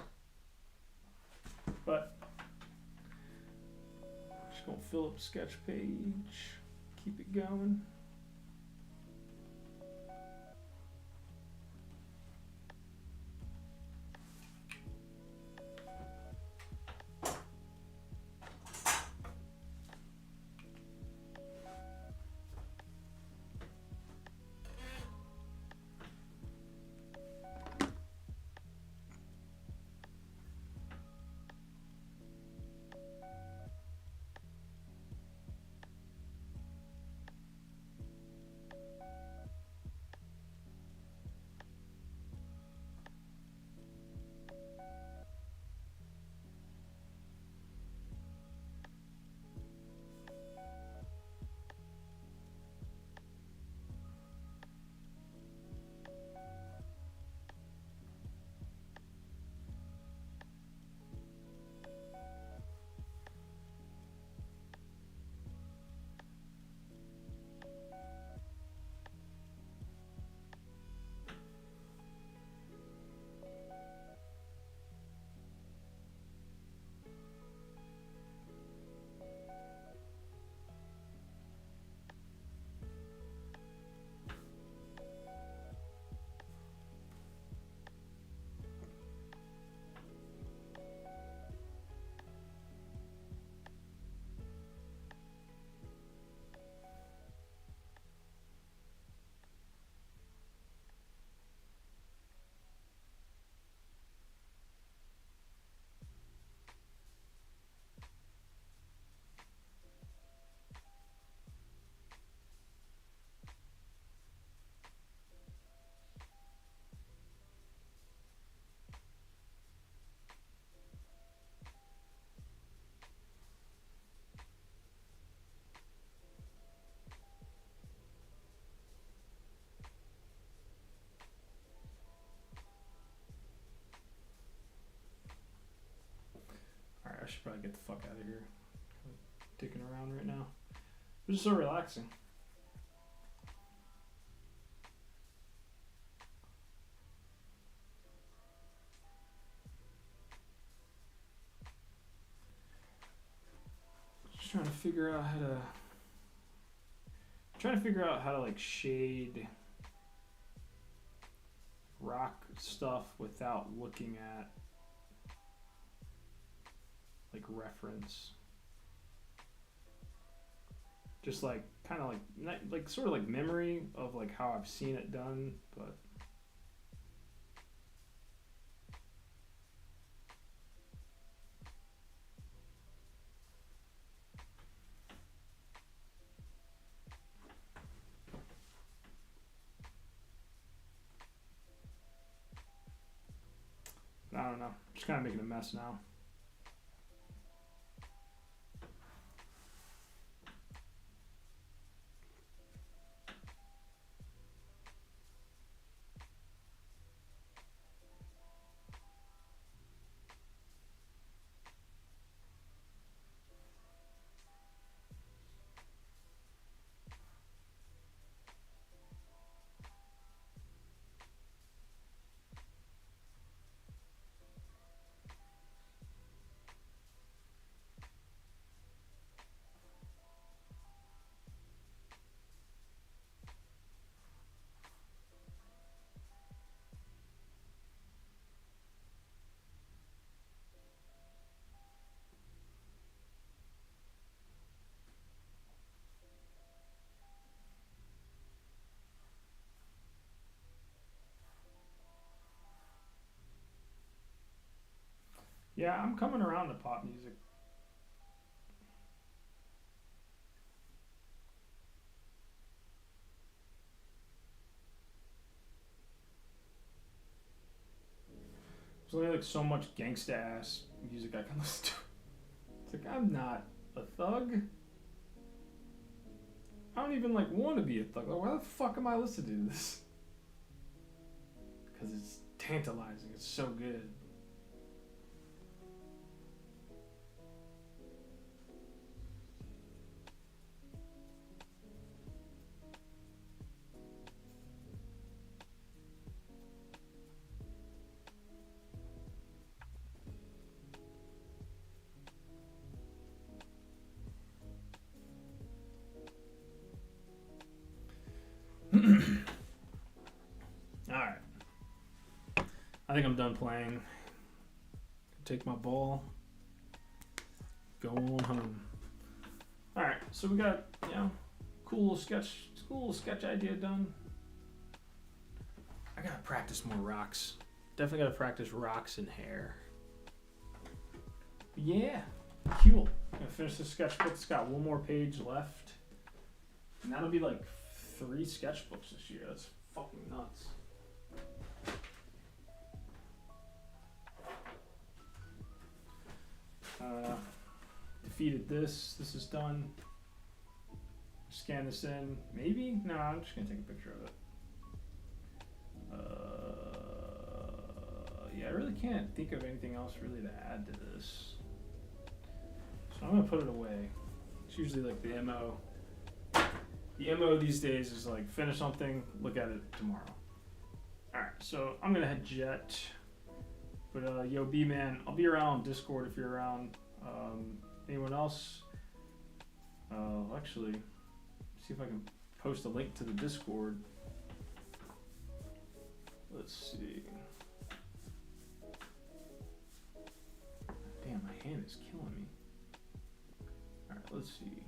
But just gonna fill up sketch page, keep it going. Alright, I should probably get the fuck out of here. Dicking around right now. It's just so relaxing. Just trying to figure out how to like shade rock stuff without looking at like reference. Just like kind of like sort of like memory of like how I've seen it done, but I don't know. Just kind of making a mess now. Yeah, I'm coming around to pop music. There's only like so much gangsta ass music I can listen to. It's like I'm not a thug. I don't even like want to be a thug. Like, why the fuck am I listening to this? Because it's tantalizing. It's so good. I think I'm done playing. Take my ball. Go on home. All right, so we got, you know, cool sketch idea done. I gotta practice more rocks. Definitely gotta practice rocks and hair. But yeah, cool. I'm gonna finish the sketchbook. It's got one more page left, and that'll be like 3 sketchbooks this year. That's fucking nuts. Defeated this. This is done. Scan this in. Maybe? No, I'm just gonna take a picture of it. Yeah, I really can't think of anything else really to add to this. So I'm gonna put it away. It's usually like the MO. The MO these days is like finish something, look at it tomorrow. Alright, so I'm gonna head jet. But yo, B-Man, I'll be around Discord if you're around. Anyone else? Actually, see if I can post a link to the Discord. Let's see. Damn, my hand is killing me. Alright, let's see.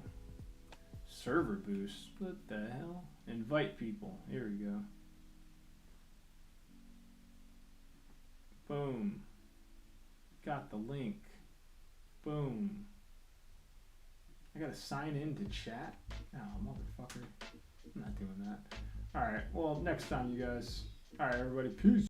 Server boost. What the hell? Invite people. Here we go. Boom. Got the link. Boom. I gotta sign in to chat? Oh, motherfucker. I'm not doing that. Alright, well, next time, you guys. Alright, everybody, peace.